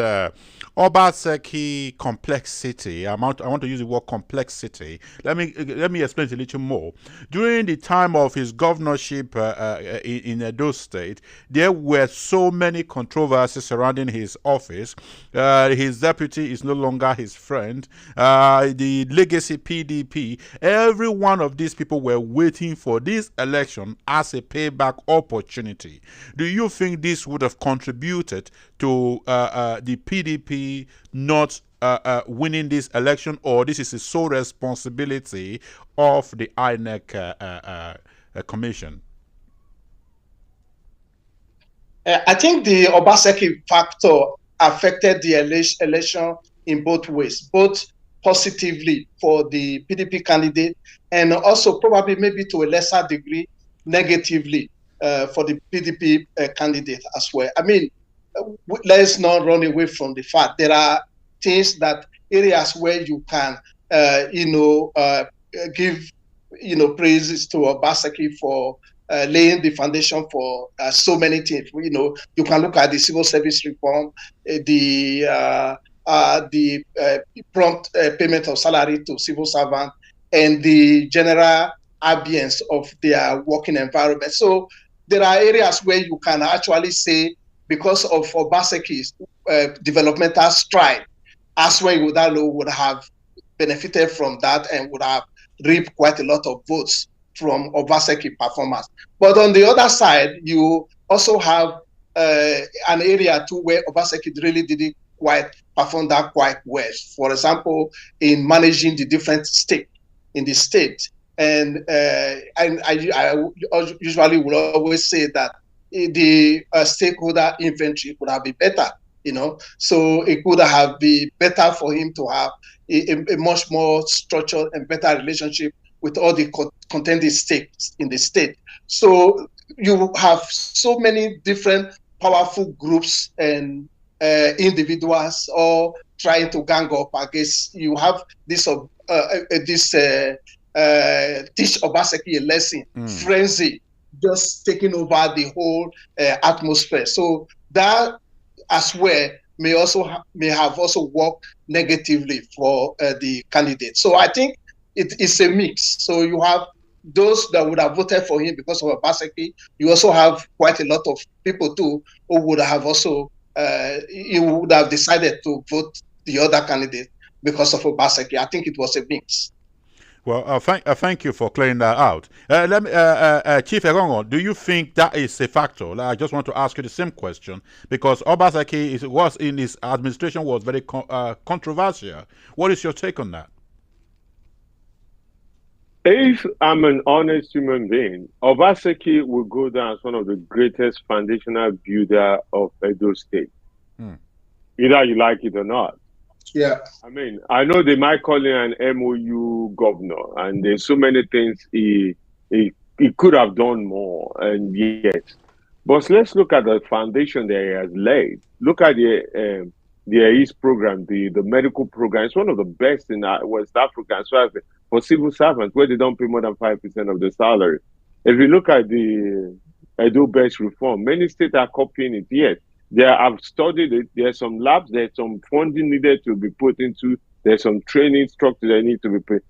Obaseki complexity, I want to use the word complexity. Let me explain it a little more. During the time of his governorship in Edo State, there were so many controversies surrounding his office. His deputy is no longer his friend. The legacy PDP, every one of these people were waiting for this election as a payback opportunity. Do you think this would have contributed to the PDP not winning this election, or this is the sole responsibility of the INEC commission? I think the Obaseki factor affected the election in both ways, both positively for the PDP candidate and also probably maybe to a lesser degree negatively for the PDP candidate as well. I mean, let's not run away from the fact there are areas where you can, give, praises to Obaseki for laying the foundation for so many things. You can look at the civil service reform, the prompt payment of salary to civil servants, and the general ambience of their working environment. So there are areas where you can actually say, because of Obaseki's developmental stride, Aswe Udalo would have benefited from that and would have reaped quite a lot of votes from Obaseki performance. But on the other side, you also have an area too where Obaseki really didn't quite perform that quite well. For example, in managing the different stakes in the state. And I usually will always say that the stakeholder inventory could have been better, so it could have been better for him to have a much more structured and better relationship with all the contending stakes in the state. So you have so many different powerful groups and individuals all trying to gang up against. You have this teach Obaseki a lesson, frenzy, just taking over the whole atmosphere. So that as well may have also worked negatively for the candidate. So I think it's a mix. So you have those that would have voted for him because of Obaseki. You also have quite a lot of people too who would have also you would have decided to vote the other candidate because of Obaseki. I think it was a mix. Well, thank you for clearing that out. Let me, Chief Egongo, do you think that is a factor? I just want to ask you the same question because Obaseki was in his administration was very controversial. What is your take on that? If I'm an honest human being, Obaseki will go down as one of the greatest foundational builder of Edo State. Either you like it or not. Yeah. I mean, I know they might call him an MOU governor, and there's so many things he could have done more, and yes. But let's look at the foundation that he has laid. Look at the ACE program, the medical program. It's one of the best in West Africa as far as for civil servants, where they don't pay more than 5% of the salary. If you look at the Edo-based reform, many states are copying it. Yes, I've studied it. There's some labs, there's some funding needed to be put into, there's some training structure that need to be put.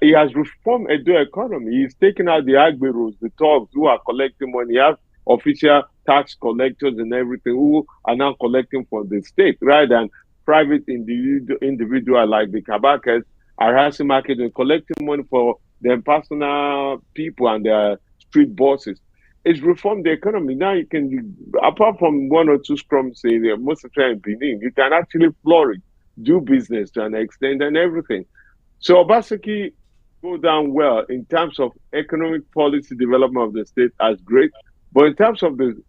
He has reformed Edo economy. He's taken out the agberos, the thugs who are collecting money. He has official tax collectors and everything who are now collecting from the state rather than private individual like the Kabakas are harassing market and collecting money for their personal people and their street bosses. It's reformed the economy. Now you can, apart from one or two scrums in most of the time in Benin, you can actually flourish, do business to an extent and everything. So Obaseki go down well in terms of economic policy development of the state as great, but in terms of the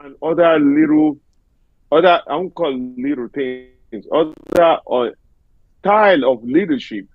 and other I won't call little things, other style of leadership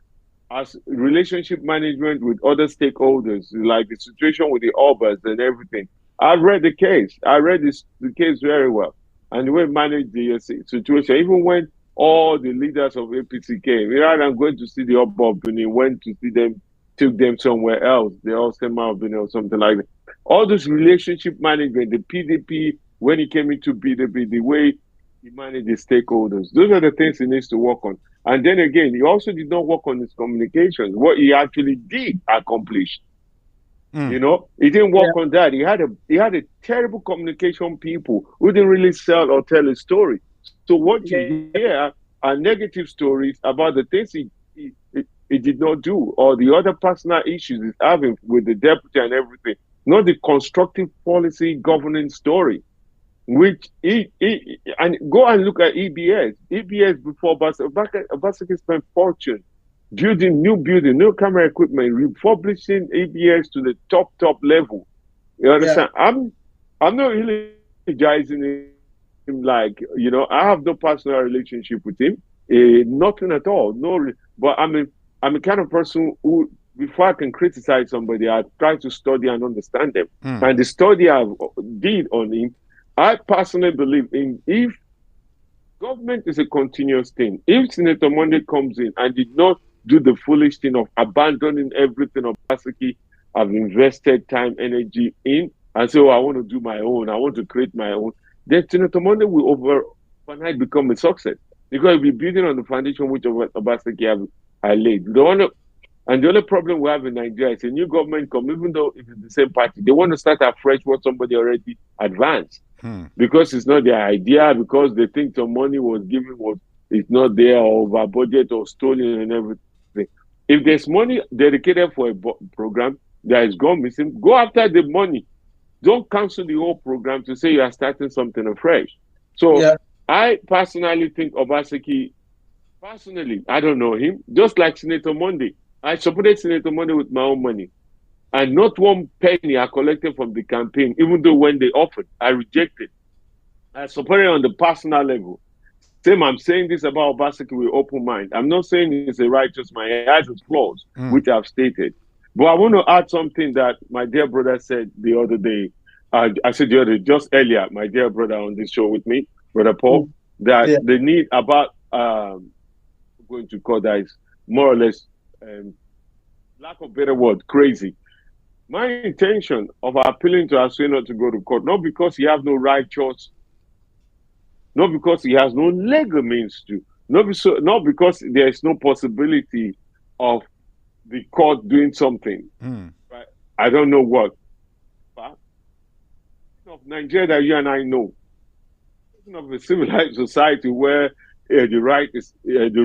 as relationship management with other stakeholders, like the situation with the Obas and everything. I've read the case. I read the case very well, and the way he managed the situation, even when all the leaders of APC came. Rather than going to see the Oba of Benin, went to see them, took them somewhere else. They all came out of Benin or something like that. All this relationship management, the PDP, when he came into PDP, the way he managed the stakeholders, those are the things he needs to work on. And then again, he also did not work on his communications, what he actually did accomplish. You know, he didn't work on that. He had a terrible communication people who didn't really sell or tell a story. So what you hear are negative stories about the things he did not do or the other personal issues he's having with the deputy and everything, not the constructive policy governing story, which and go and look at EBS. EBS before Obaseki spent fortune building new camera equipment, republishing EBS to the top level. You understand? I'm not really energizing him like, you know, I have no personal relationship with him, nothing at all. But I'm a kind of person who, before I can criticize somebody, I try to study and understand them. And the study I did on him, I personally believe in, if government is a continuous thing, if Senator Monday comes in and did not do the foolish thing of abandoning everything Obaseki have invested time, energy in, and say, I want to do my own, I want to create my own, then Senator Monday will overnight become a success, because he'll be building on the foundation which Obaseki have laid. And the only problem we have in Nigeria is a new government come, even though it's the same party, they want to start afresh what somebody already advanced. Because it's not their idea, because they think the money was given it's not there, or over budget or stolen and everything. If there's money dedicated for a program that is gone missing, go after the money. Don't cancel the whole program to say you are starting something afresh. So I personally think Obaseki, I don't know him, just like Senator Monday. I supported Senator Monday with my own money. And not one penny I collected from the campaign, even though when they offered, I rejected. I supported on the personal level. Same, I'm saying this about Obaseki with open mind. I'm not saying he's a righteous man. He has his flaws, which I've stated. But I want to add something that my dear brother said the other day. I said the other day, just earlier, my dear brother on this show with me, Brother Paul, that the need about, I'm going to call that is more or less, lack of better word, crazy. My intention of appealing to Asue not to go to court, not because he has no righteous, not because he has no legal means to, not because there is no possibility of the court doing something. Right? I don't know what. But of Nigeria that you and I know, of a civilized society where the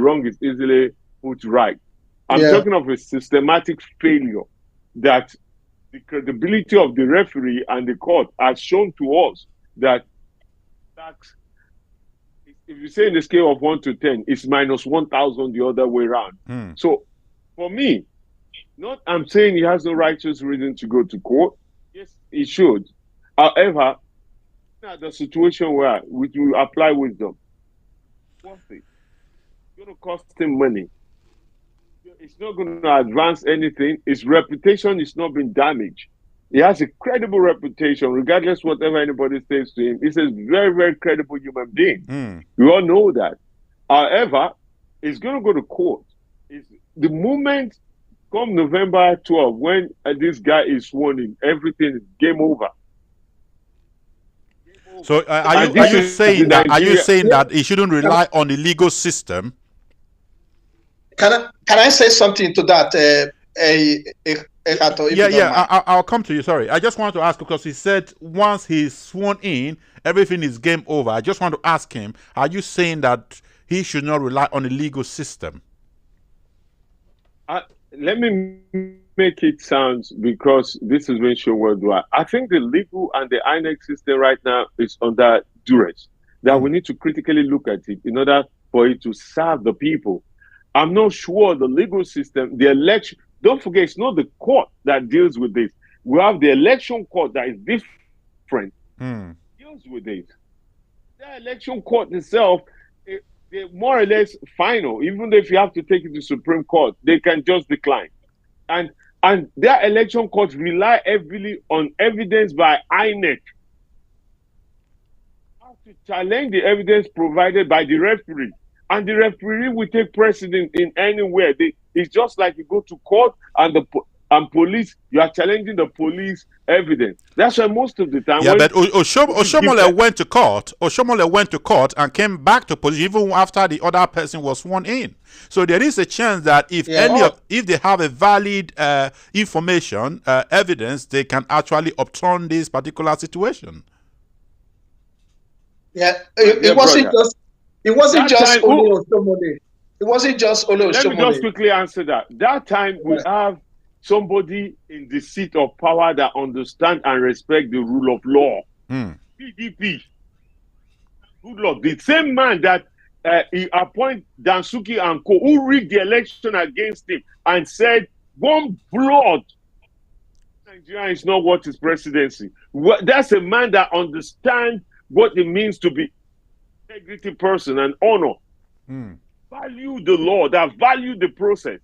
wrong is easily put right. I'm talking of a systematic failure that the credibility of the referee and the court has shown to us that if you say in the scale of 1 to 10, it's minus 1,000 the other way around. So for me, I'm saying he has no righteous reason to go to court. Yes, he should. However, the situation where we will apply wisdom, what's it? It's going to cost him money. It's not going to advance anything. His reputation is not being damaged. He has a credible reputation, regardless whatever anybody says to him. He's a very, very credible human being. We all know that. However, he's going to go to court. The moment come November 12, when this guy is sworn in, everything is game over. So are you saying that he shouldn't rely on the legal system? Can I say something to that? I'll come to you. Sorry, I just wanted to ask, because he said once he's sworn in, everything is game over. I just want to ask him: are you saying that he should not rely on the legal system? Let me make it sound, because this is being shown worldwide. I think the legal and the INEC system right now is under duress. That we need to critically look at it in order for it to serve the people. I'm not sure the legal system, the election. Don't forget, it's not the court that deals with this. We have the election court that is different. Deals with it. The election court itself, they're more or less final. Even if you have to take it to Supreme Court, they can just decline. And their election courts rely heavily on evidence by INEC. You have to challenge the evidence provided by the referee. And the referee will take precedent in anywhere. It's just like you go to court and police, you are challenging the police evidence. That's why most of the time. Yeah, but Oshomole went to court. Oshomole went to court and came back to police even after the other person was sworn in. So there is a chance that if they have a valid information, evidence, they can actually upturn this particular situation. Yeah, it wasn't just. It wasn't just Olo Oshomole. It wasn't just Olo Oshomole. Let me just quickly answer that. That time we have somebody in the seat of power that understand and respect the rule of law. PDP. Good luck. The same man that he appointed Dansuki and Co, who rigged the election against him and said, one blood, Nigeria is not what is presidency. That's a man that understands what it means to be integrity person and honor. Value the law, that value the process.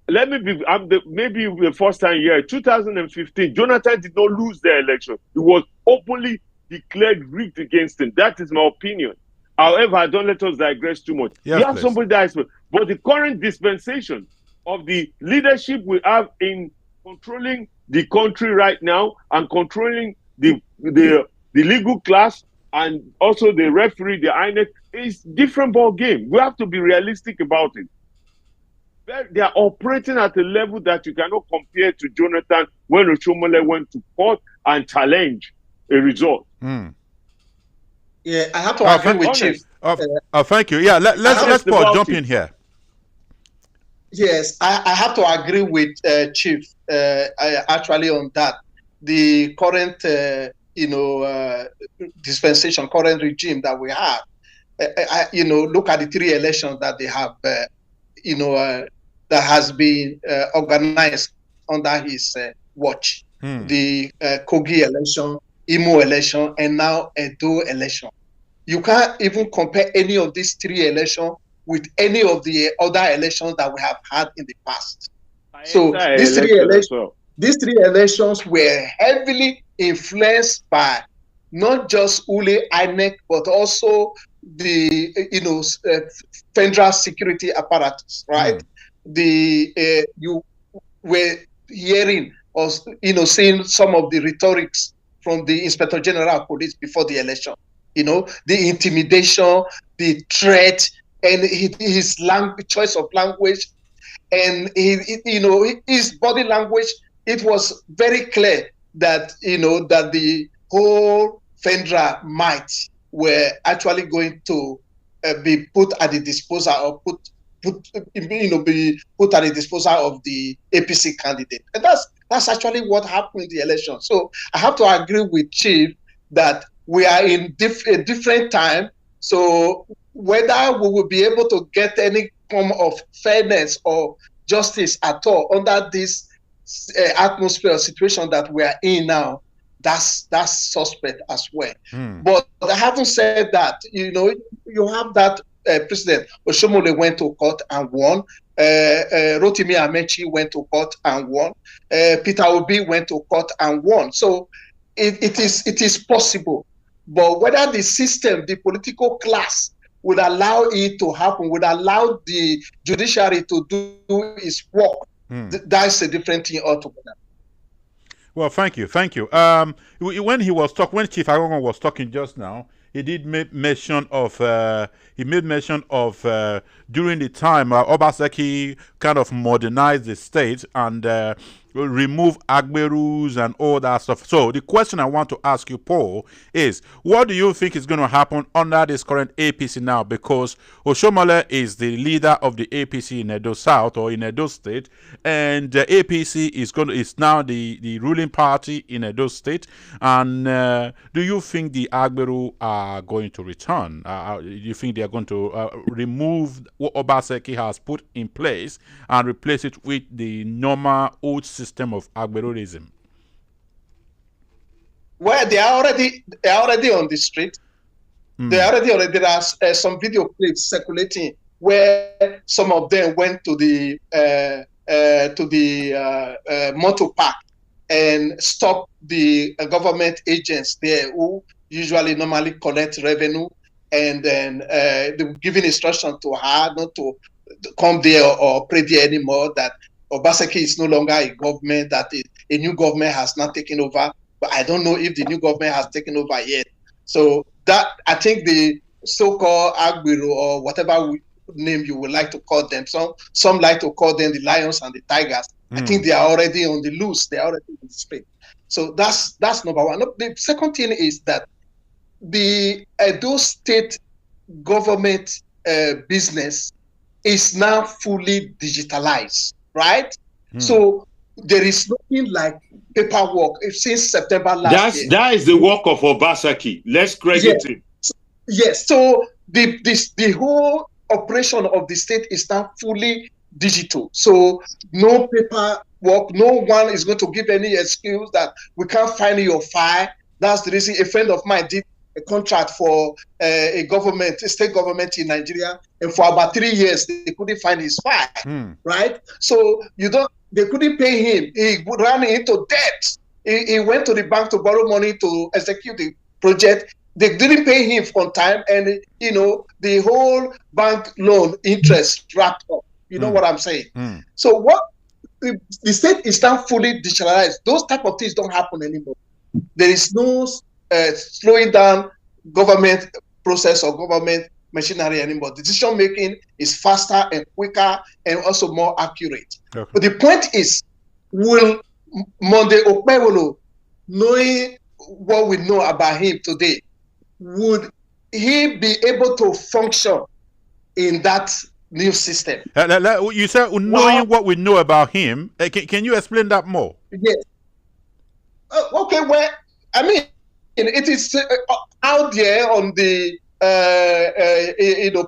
Let me be, maybe the first time here, 2015, Jonathan did not lose the election. It was openly declared rigged against him. That is my opinion. However, don't let us digress too much. Yes, you have somebody that is, but the current dispensation of the leadership we have in controlling the country right now and controlling the legal class and also the referee, the INEC, is different ball game. We have to be realistic about it. They are operating at a level that you cannot compare to Jonathan when Oshomole went to court and challenge a result. Yeah, I have to agree with Chief. Thank you. Yeah, let's Paul jump in here. Yes, I have to agree with Chief actually on that. The current dispensation, current regime that we have, look at the 3 elections that they have, that has been organized under his watch. The Kogi election, Imo election, and now Edo election. You can't even compare any of these 3 elections with any of the other elections that we have had in the past. So these 3 elections were heavily influenced by not just Ule INEC, but also the federal security apparatus, right? You were hearing or seeing some of the rhetorics from the Inspector General of Police before the election. The intimidation, the threat, and his choice of language, and his body language. It was very clear that that the whole federal might were actually going to be put at the disposal or be put at the disposal of the APC candidate, and that's actually what happened in the election. So I have to agree with Chief that we are in a different time. So whether we will be able to get any form of fairness or justice at all under this atmosphere or situation that we are in now, that's suspect as well. But having said that, you have that President Oshomole went to court and won. Rotimi Amechi went to court and won. Peter Obi went to court and won. So it is possible. But whether the system, the political class, would allow it to happen, would allow the judiciary to do its work, that's a different thing altogether. Well, thank you. When he was talking, when Chief Agongo was talking just now, he did make mention of during the time Obaseki kind of modernized the state and remove Agberus and all that stuff. So the question I want to ask you, Paul, is what do you think is going to happen under this current APC now? Because Oshomole is the leader of the APC in Edo South or in Edo State, and the APC is now the ruling party in Edo State. And do you think the Agberu are going to return? Do you think they are going to remove what Obaseki has put in place and replace it with the normal old system of Agberuism? Well, they are already on the street. There are some video clips circulating where some of them went to the motor park and stopped the government agents there who usually normally collect revenue, and then they were giving instruction to her not to come there or pray there anymore, that Obaseki is no longer a government, that a new government has not taken over. But I don't know if the new government has taken over yet. So that, I think the so-called Agberu, or whatever name you would like to call them, some like to call them the lions and the tigers. I think they are already on the loose. They are already in the street. So that's number one. The second thing is that the Edo State government business is now fully digitalized, right? So there is nothing like paperwork since September last year. That is the work of Obaseki. Let's credit him. Yes. So the whole operation of the state is now fully digital. So no paperwork. No one is going to give any excuse that we can't find your file. That's the reason a friend of mine did a contract for a state government in Nigeria, and for about 3 years they couldn't find his file. Right? So they couldn't pay him. He ran into debt. He went to the bank to borrow money to execute the project. They didn't pay him on time, and the whole bank loan interest wrapped up. You know what I'm saying? So what the state is now fully digitalized. Those type of things don't happen anymore. There is no slowing down government process or government machinery anymore. Decision making is faster and quicker and also more accurate. Okay. But the point is, will Monday Okpebholo, knowing what we know about him today, would he be able to function in that new system? You said knowing what we know about him. Can you explain that more? Yes. Okay. Well, I mean, it is out there on the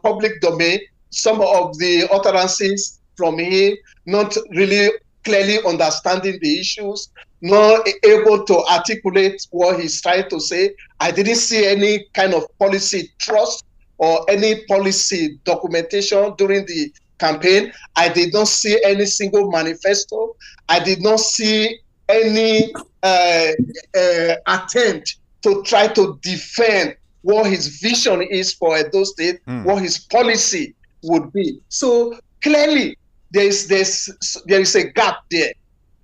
public domain. Some of the utterances from him, not really clearly understanding the issues, not able to articulate what he's trying to say. I didn't see any kind of policy trust or any policy documentation during the campaign. I did not see any single manifesto. I did not see any attempt to try to defend what his vision is for Edo State, what his policy would be. So clearly, there is a gap there,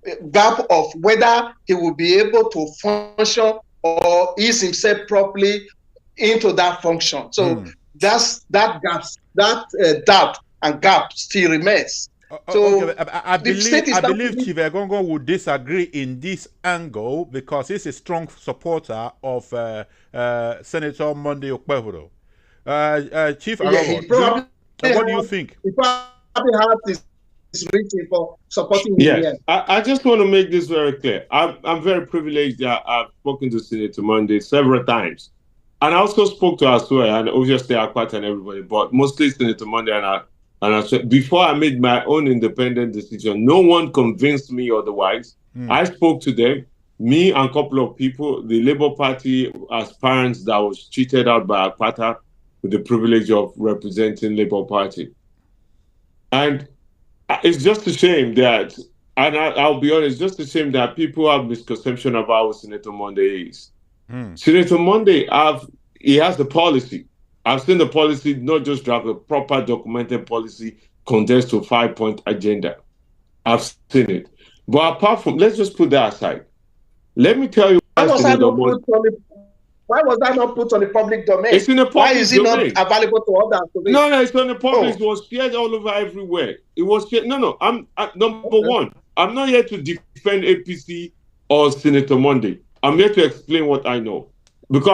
a gap of whether he will be able to function or ease himself properly into that function. So that doubt and gap still remains. So okay. I believe Chief Agongo would disagree in this angle because he's a strong supporter of Senator Monday Okpebholo. Chief Agongo, what do you think? He probably has this reason for supporting him. Yes, I just want to make this very clear. I'm very privileged that I've spoken to Senator Monday several times. And I also spoke to Asue and obviously Akwata and everybody, but mostly Senator Monday and I said, before I made my own independent decision, no one convinced me otherwise. I spoke to them, me and a couple of people, the Labour Party aspirants that was cheated out by Akwata, with the privilege of representing Labour Party. And it's just a shame that, and I'll be honest, just a shame that people have misconception about what Senator Monday is. Senator Monday, he has the policy. I've seen the policy, not just draft, a proper documented policy condensed to 5-point agenda. I've seen it. But apart from, let's just put that aside. Let me tell you why was that not put on the public domain? It's in the public domain. Why is it not available to others? No, it's on the public. It was shared all over everywhere. It was shared. No, I'm number one. I'm not here to defend APC or Senator Monday. I'm here to explain what I know. Because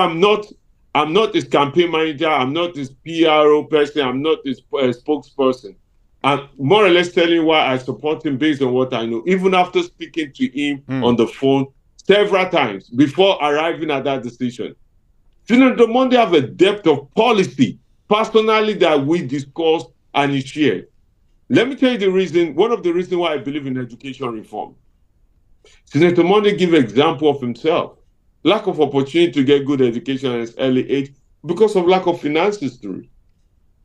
I'm not his campaign manager, I'm not his PRO person, I'm not his spokesperson. I'm more or less telling you why I support him based on what I know, even after speaking to him on the phone several times before arriving at that decision. Senator Monday have a depth of policy, personally, that we discussed and he shared. Let me tell you the reason, one of the reasons why I believe in education reform. Senator Monday give an example of himself. Lack of opportunity to get good education at his early age because of lack of finances through.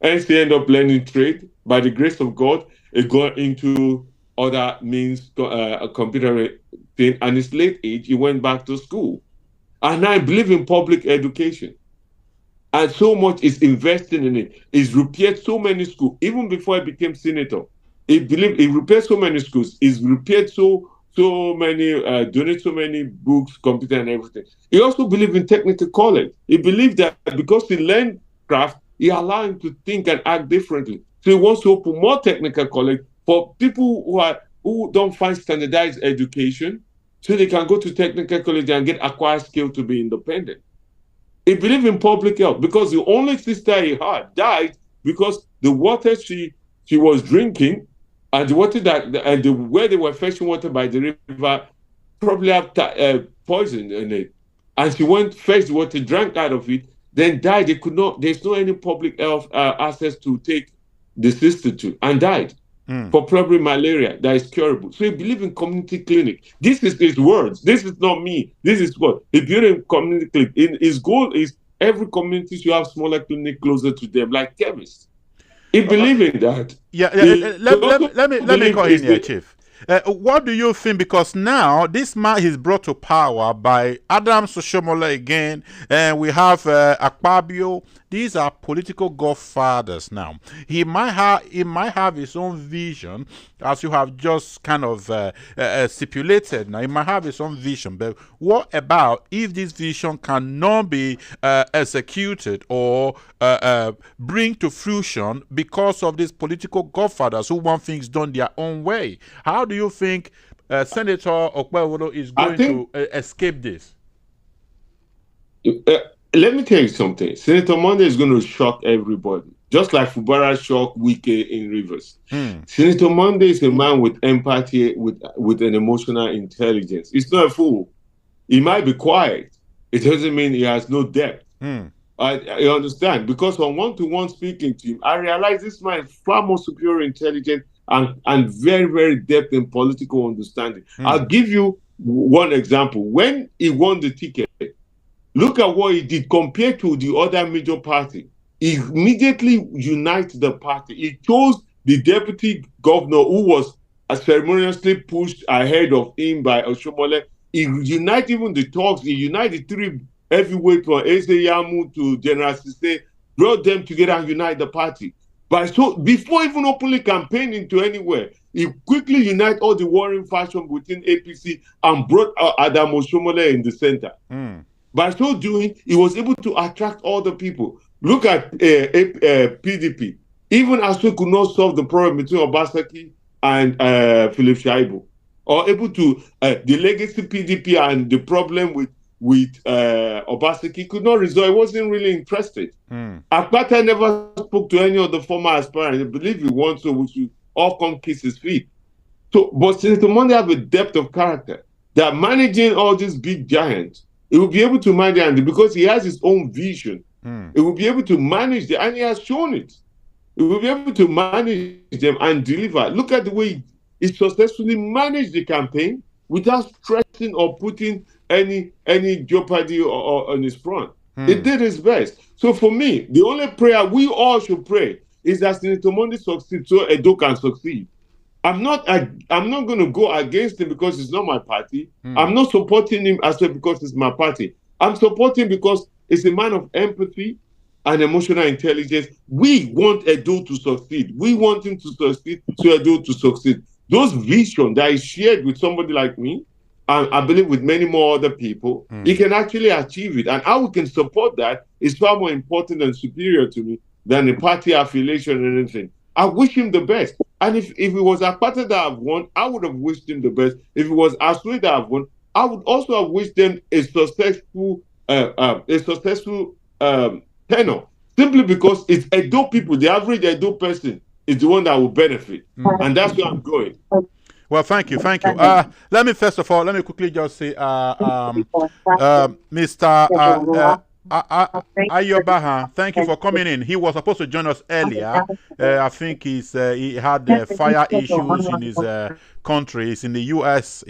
Hence, he ended up learning trade. By the grace of God, he got into other means, a computer thing. And his late age, he went back to school. And I believe in public education. And so much is investing in it. He's repaired so many schools. Even before he became senator, he repaired so many schools. He's repaired so many, donated so many books, computer and everything. He also believed in technical college. He believed that because he learned craft, he allowed him to think and act differently. So he wants to open more technical college for people who don't find standardized education, so they can go to technical college and get acquired skill to be independent. He believed in public health because the only sister he had died because the water she was drinking and the water where they were fetching water by the river probably have poison in it. And she went fetch the water, drank out of it, then died. There's no any public health access to take the sister to, and died for probably malaria that is curable. So he believed in community clinic. This is his words. This is not me. This is what he built in community clinic. His goal is every community should have smaller clinic closer to them, like chemists. He believed in that. Yeah. Let me call in here, Chief. What do you think? Because now this man is brought to power by Adam Soshomola again, and we have Okpebholo. These are political godfathers now. He might have his own vision, as you have just kind of stipulated. Now he might have his own vision, but what about if this vision cannot be executed or bring to fruition because of these political godfathers who want things done their own way? How do you think Senator Okpebholo is going to escape this? Let me tell you something. Senator Monday is going to shock everybody, just like Fubara shocked Wike in Rivers. Senator Monday is a man with empathy, with an emotional intelligence. He's not a fool. He might be quiet. It doesn't mean he has no depth. I understand, because on one-to-one speaking to him, I realize this man is far more superior intelligence and very, very depth in political understanding. I'll give you one example. When he won the ticket, look at what he did compared to the other major party. He immediately united the party. He chose the deputy governor who was ceremoniously pushed ahead of him by Oshomole. He united even the talks. He united three heavyweights from Ezeyamu to General Sise, brought them together and united the party. But so before even openly campaigning to anywhere, he quickly united all the warring factions within APC and brought Adam Oshomole in the center. By so doing, he was able to attract all the people. Look at PDP. Even Aswe could not solve the problem between Obaseki and Philip Shaibu, or able to the legacy PDP and the problem with Obaseki could not resolve. He wasn't really interested. Akpata never spoke to any of the former aspirants. I believe he wants, so we should all come kiss his feet. So, but Senator Monday have a depth of character that managing all these big giants, he will be able to manage, and because he has his own vision, he will be able to manage them, and he has shown it. He will be able to manage them and deliver. Look at the way he successfully managed the campaign without stressing or putting any jeopardy on his front. It did its best. So for me, the only prayer we all should pray is that Senator Monday succeeds so Edo can succeed. I'm not going to go against him because it's not my party. I'm not supporting him as well because it's my party. I'm supporting because it's a man of empathy and emotional intelligence. We want Edo to succeed. We want him to succeed, so Edo to succeed. Those visions that is shared with somebody like me, and I believe with many more other people, he can actually achieve it. And how we can support that is far more important and superior to me than the party affiliation and anything. I wish him the best. And if it was Akpata that have won, I would have wished him the best. If it was Asue that have won, I would also have wished them a successful tenure. Simply because it's Edo people, the average Edo person is the one that will benefit. And that's where I'm going. Well, thank you. Let me first of all, let me quickly just say, Mr. Ayobaha, thank you for coming in. He was supposed to join us earlier. I think he had fire issues in his country. He's in the U.S.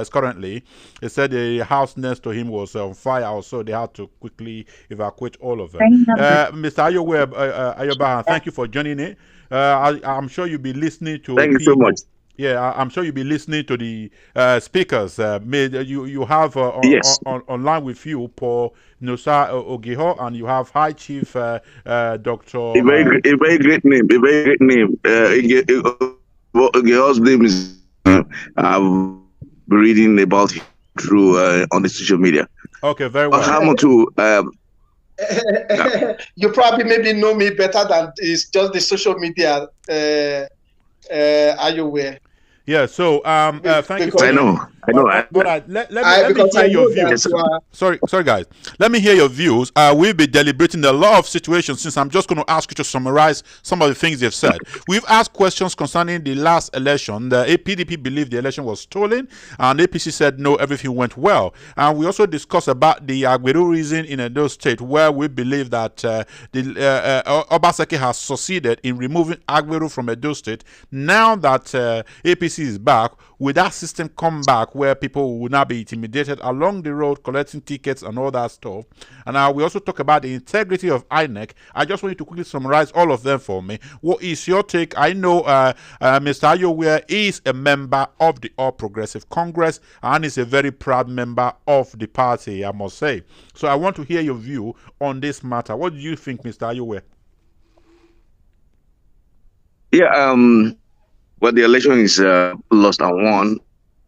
currently. He said the house next to him was on fire, so they had to quickly evacuate all of them. Mr. Ayobaha, thank you for joining in. I'm sure you'll be listening to. Thank you so much. Yeah, I'm sure you'll be listening to the speakers. You have yes. online with you Paul Nosa Ogiho, and you have High Chief Dr. A very great name. Ogiho's name is. I've been reading about him through on the social media. Okay, very well. You probably maybe know me better than it's just the social media. Are you aware? Yeah, so thank you for I know. Let me hear your views. Sorry, guys. Let me hear your views. We'll be deliberating a lot of situations, since I'm just going to ask you to summarize some of the things you've said. We've asked questions concerning the last election. The PDP believed the election was stolen, and APC said no, everything went well. And we also discussed about the Agberu reason in Edo State, where we believe that Obaseki has succeeded in removing Agberu from Edo State. Now that APC is back, will that system come back where people will now be intimidated along the road collecting tickets and all that stuff? And we also talk about the integrity of INEC. I just want you to quickly summarize all of them for me. What is your take? I know Mr. Ayowe is a member of the All Progressive Congress and is a very proud member of the party, I must say. So I want to hear your view on this matter. What do you think, Mr. Ayowe? Yeah, well, the election is lost and won.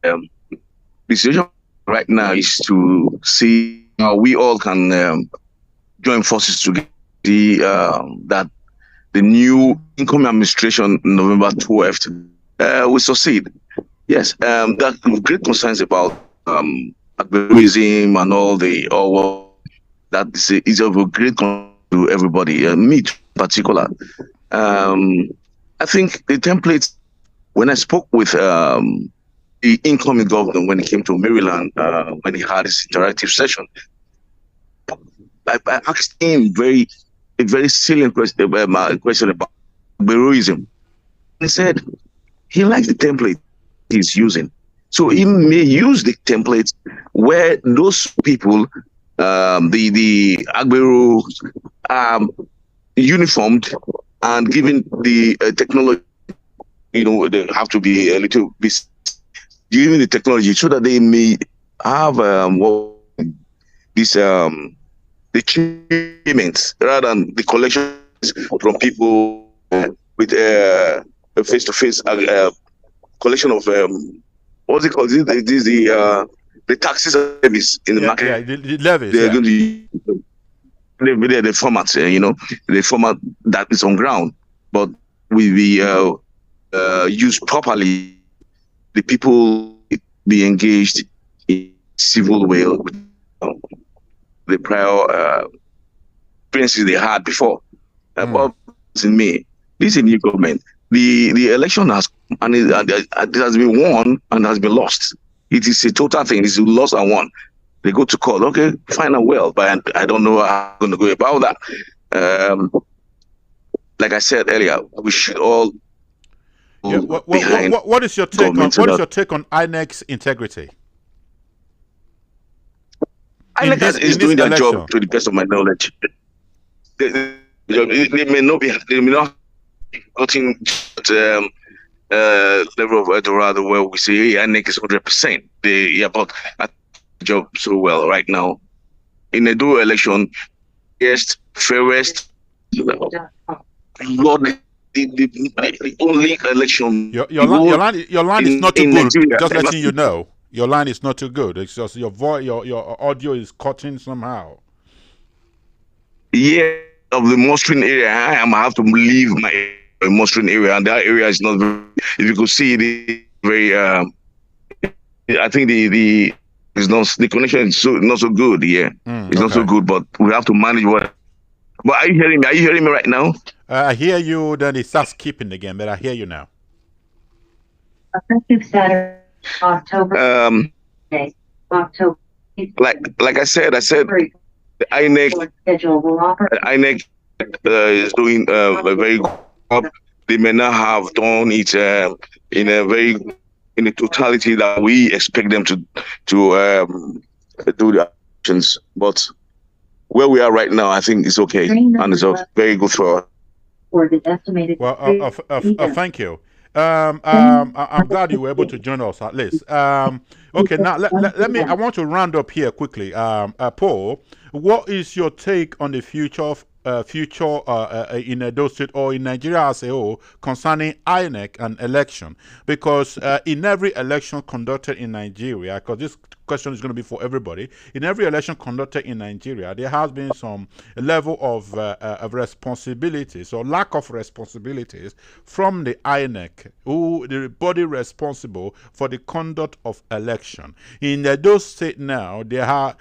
The situation right now is to see how we all can join forces to see that the new incoming administration, November 12th, will succeed. Yes, there are great concerns about Agberuism and all that is of a great concern to everybody, me in particular. I think the templates. When I spoke with the incoming governor when he came to Maryland, when he had his interactive session, I asked him a very salient question about Agberuism. He said he likes the template he's using. So he may use the templates where those people, the Agberu, uniformed and given the technology. They have to be a little bit given the technology so that they may have the payments rather than the collections from people with a face-to-face collection of what's it called? This is the taxes levies in the market. Yeah, the levies. They're going to use the format, the format that is on ground, but we used properly, the people be engaged in civil way with the prior experiences they had before. But in May, this is a new government. The election has and it has been won and has been lost. It is a total thing. It's lost and won. They go to court. Okay, fine and well, but I don't know how I'm going to go about that. Like I said earlier, we should all. Yeah, what is your take on INEC's integrity? INEC is doing their job to the best of my knowledge. They may not gotten level of Eldorado where we say, hey, INEC is 100%. But I do the job so well right now. In a dual election, fairest, Lord, the only election. Your line is not too good. Nigeria. Just letting you know, your line is not too good. It's just your voice, your audio is cutting somehow. Yeah, of the mustering area, I have to leave my mustering area, and that area is not very. If you could see the very, I think the connection is not so good. Yeah, it's not so good, but we have to manage what. But are you hearing me? Are you hearing me right now? I hear you. Then it starts skipping again, but I hear you now. Effective Saturday, October. October. Like I said, the INEC is doing a very good job. They may not have done it in the totality that we expect them to do the actions, but where we are right now, I think it's okay, and it's very good for us. Well, thank you. I'm glad you were able to join us at least. Okay, now let me. I want to round up here quickly. Paul, what is your take on the future of in Edo State or in Nigeria as a whole concerning INEC and election? Because in every election conducted in Nigeria, because this question is going to be for everybody, in every election conducted in Nigeria, there has been some level of responsibilities or lack of responsibilities from the INEC, who the body responsible for the conduct of election. In Edo State now, there are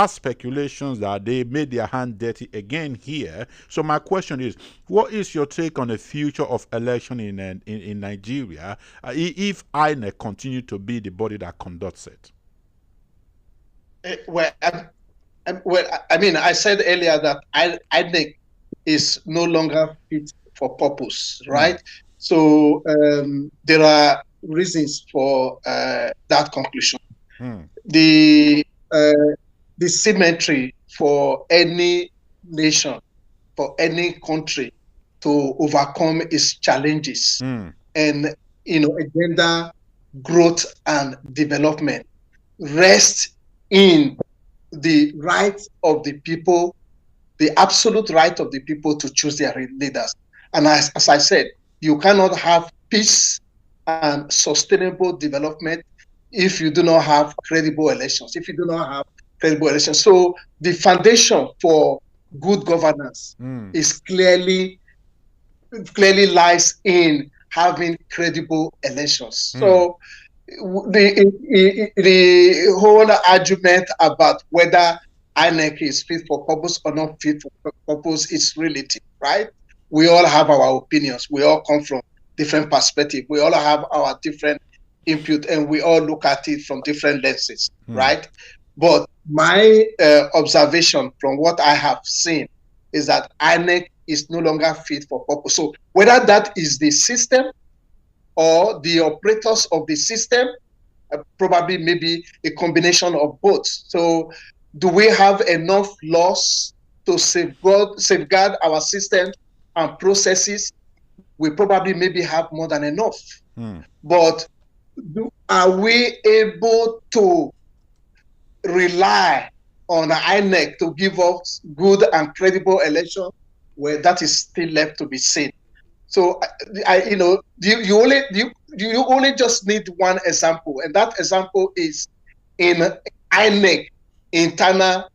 speculations that they made their hand dirty again here. So my question is, what is your take on the future of election in Nigeria if INEC continue to be the body that conducts it? Well, I mean, I said earlier that INEC is no longer fit for purpose, right? So there are reasons for that conclusion. The symmetry for any nation, for any country to overcome its challenges and agenda, growth and development rests in the right of the people, the absolute right of the people to choose their leaders. And as I said, you cannot have peace and sustainable development if you do not have credible elections, So the foundation for good governance is clearly lies in having credible elections. So the whole argument about whether INEC is fit for purpose or not fit for purpose is relative, right? We all have our opinions. We all come from different perspectives. We all have our different input, and we all look at it from different lenses, right? But my observation from what I have seen is that INEC is no longer fit for purpose. So whether that is the system or the operators of the system, probably maybe a combination of both. So do we have enough laws to safeguard our system and processes? We probably maybe have more than enough. But are we able to rely on INEC to give us good and credible election? Well, that is still left to be seen. So, you only just need one example, and that example is in INEC internal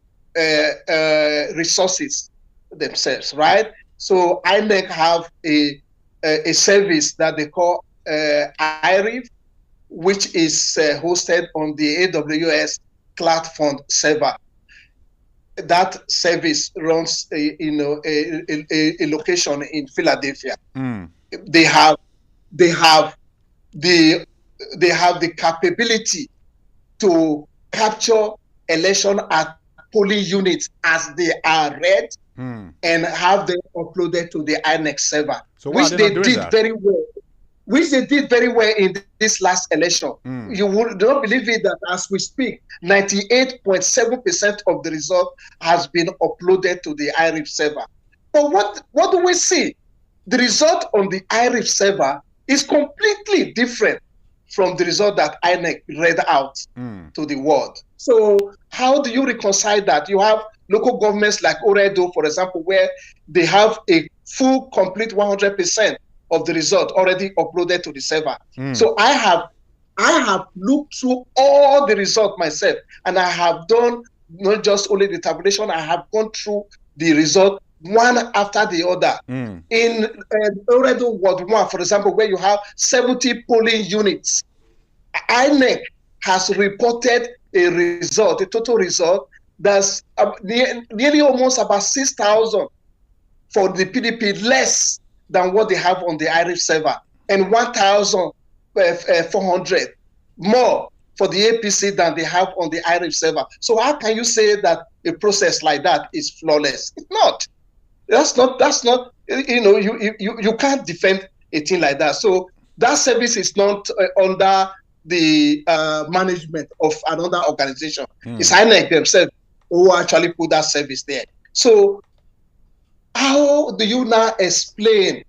resources themselves, right? So INEC have a service that they call IRIF, which is hosted on the AWS Cloud Fund server. That service runs a location in Philadelphia. They have the capability to capture election at polling units as they are read and have them uploaded to the INEC server, so which they did very well. which they did very well in this last election. You would not believe it that as we speak, 98.7% of the result has been uploaded to the IRIF server. But what do we see? The result on the IRIF server is completely different from the result that INEC read out to the world. So how do you reconcile that? You have local governments like Oredo, for example, where they have a full, complete 100% of the result already uploaded to the server. So I have looked through all the result myself, and I have done not just only the tabulation, I have gone through the result one after the other. In Oredo Ward 1, for example, where you have 70 polling units, INEC has reported a result, a total result, that's nearly almost about 6,000 for the PDP, less than what they have on the IRIF server, and 1,400 more for the APC than they have on the IRIF server. So how can you say that a process like that is flawless? It's not. That's not, you can't defend a thing like that. So that service is not under the management of another organization. It's INEC themselves who actually put that service there. So how do you now explain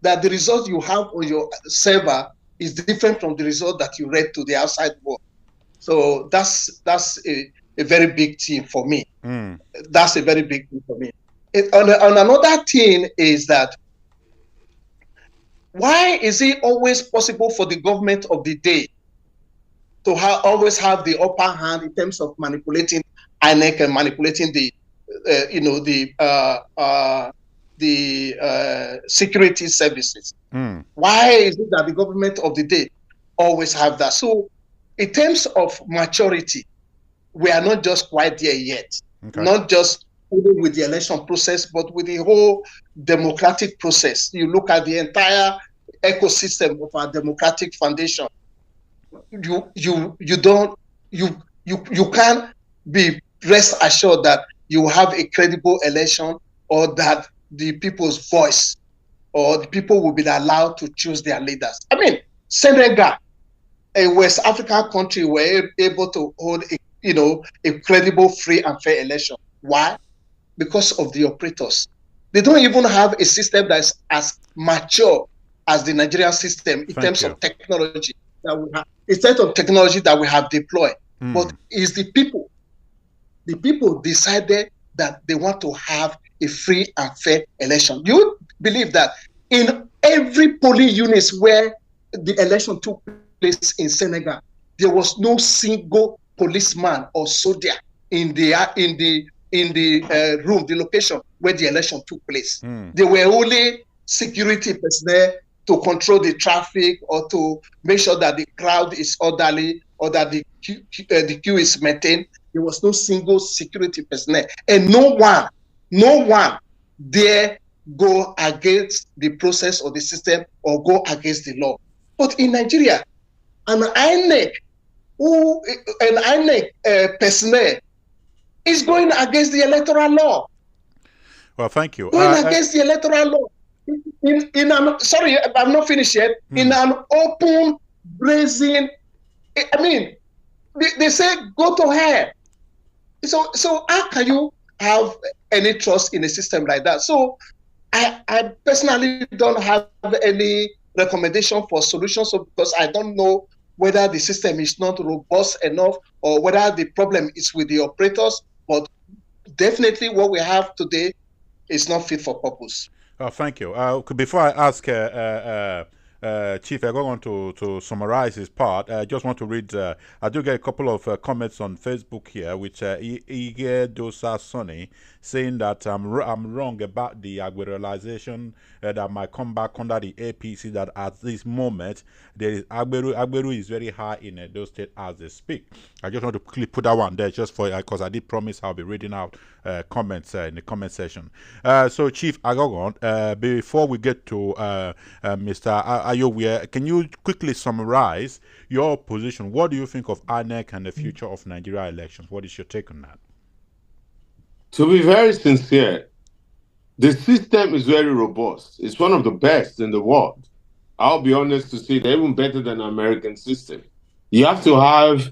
that the result you have on your server is different from the result that you read to the outside world? So that's a very big thing for me. That's a very big thing for me. On another thing is that, why is it always possible for the government of the day to always have the upper hand in terms of manipulating INEC and manipulating the security services? Why is it that the government of the day always have that? So in terms of maturity, we are not just quite there yet. Not just with the election process, but with the whole democratic process. You look at the entire ecosystem of our democratic foundation. You can't be rest assured that you have a credible election, or that the people's voice or the people will be allowed to choose their leaders. I mean, Senegal, a West African country, were able to hold a credible, free and fair election. Why? Because of the operators. They don't even have a system that's as mature as the Nigerian system in terms of technology that we have. Instead of technology that we have deployed, but it's the people. The people decided that they want to have a free and fair election. You believe that in every polling unit where the election took place in Senegal, there was no single policeman or soldier in the room, the location where the election took place. There were only security personnel to control the traffic or to make sure that the crowd is orderly or that the queue is maintained. There was no single security personnel, and no one dare go against the process or the system or go against the law. But in Nigeria, an INEC personnel is going against the electoral law. Well, thank you. Going against the electoral law. Sorry, I'm not finished yet. In an open, brazen, I mean, they say go to hell. So how can you have any trust in a system like that? So I personally don't have any recommendation for solutions, because I don't know whether the system is not robust enough or whether the problem is with the operators. But definitely what we have today is not fit for purpose. Thank you. Before I ask Chief Egogon to summarize his part, I just want to read, I do get a couple of comments on Facebook here, which Ige Dosa Sonny saying that I'm wrong about the Agberu that might come back under the APC, that at this moment there is Agberu is very high in Edo State as they speak. I just want to quickly put that one there just for, because I did promise I'll be reading out comments in the comment section. So Chief Agogon, before we get to Mr. Ayowe, can you quickly summarize your position? What do you think of INEC and the future of Nigeria elections? What is your take on that? To be very sincere, the system is very robust. It's one of the best in the world. I'll be honest to say they're even better than the American system. You have to have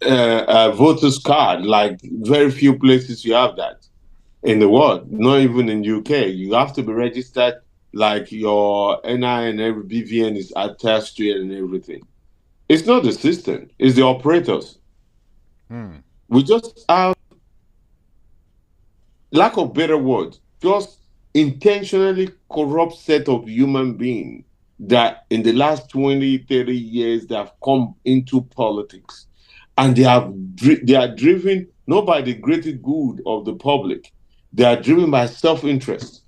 a voter's card, like very few places you have that in the world, not even in UK. You have to be registered, like your NI and every BVN is attached to it and everything. It's not the system, it's the operators. We just have, lack of better word, just intentionally corrupt set of human beings that in the last 20, 30 years they have come into politics. And they are driven not by the greater good of the public. They are driven by self-interest.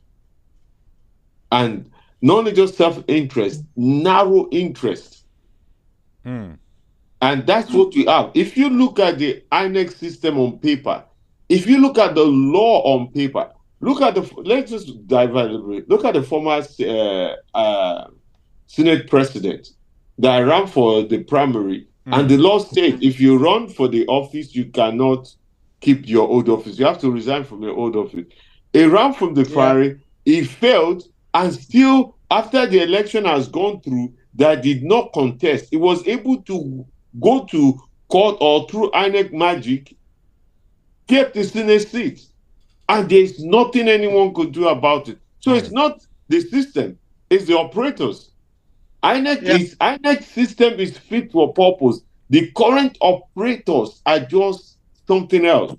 And not only just self-interest, narrow interest. And that's what we have. If you look at the INEC system on paper, if you look at the law on paper, let's just divide a bit. Look at the former Senate president that ran for the primary. And the law states if you run for the office, you cannot keep your old office. You have to resign from your old office. He ran from the primary, he failed, and still, after the election has gone through, that did not contest. He was able to go to court or through INEC magic, kept the Senate seat. And there's nothing anyone could do about it. So it's not the system, it's the operators. INEC system is fit for purpose. The current operators are just something else.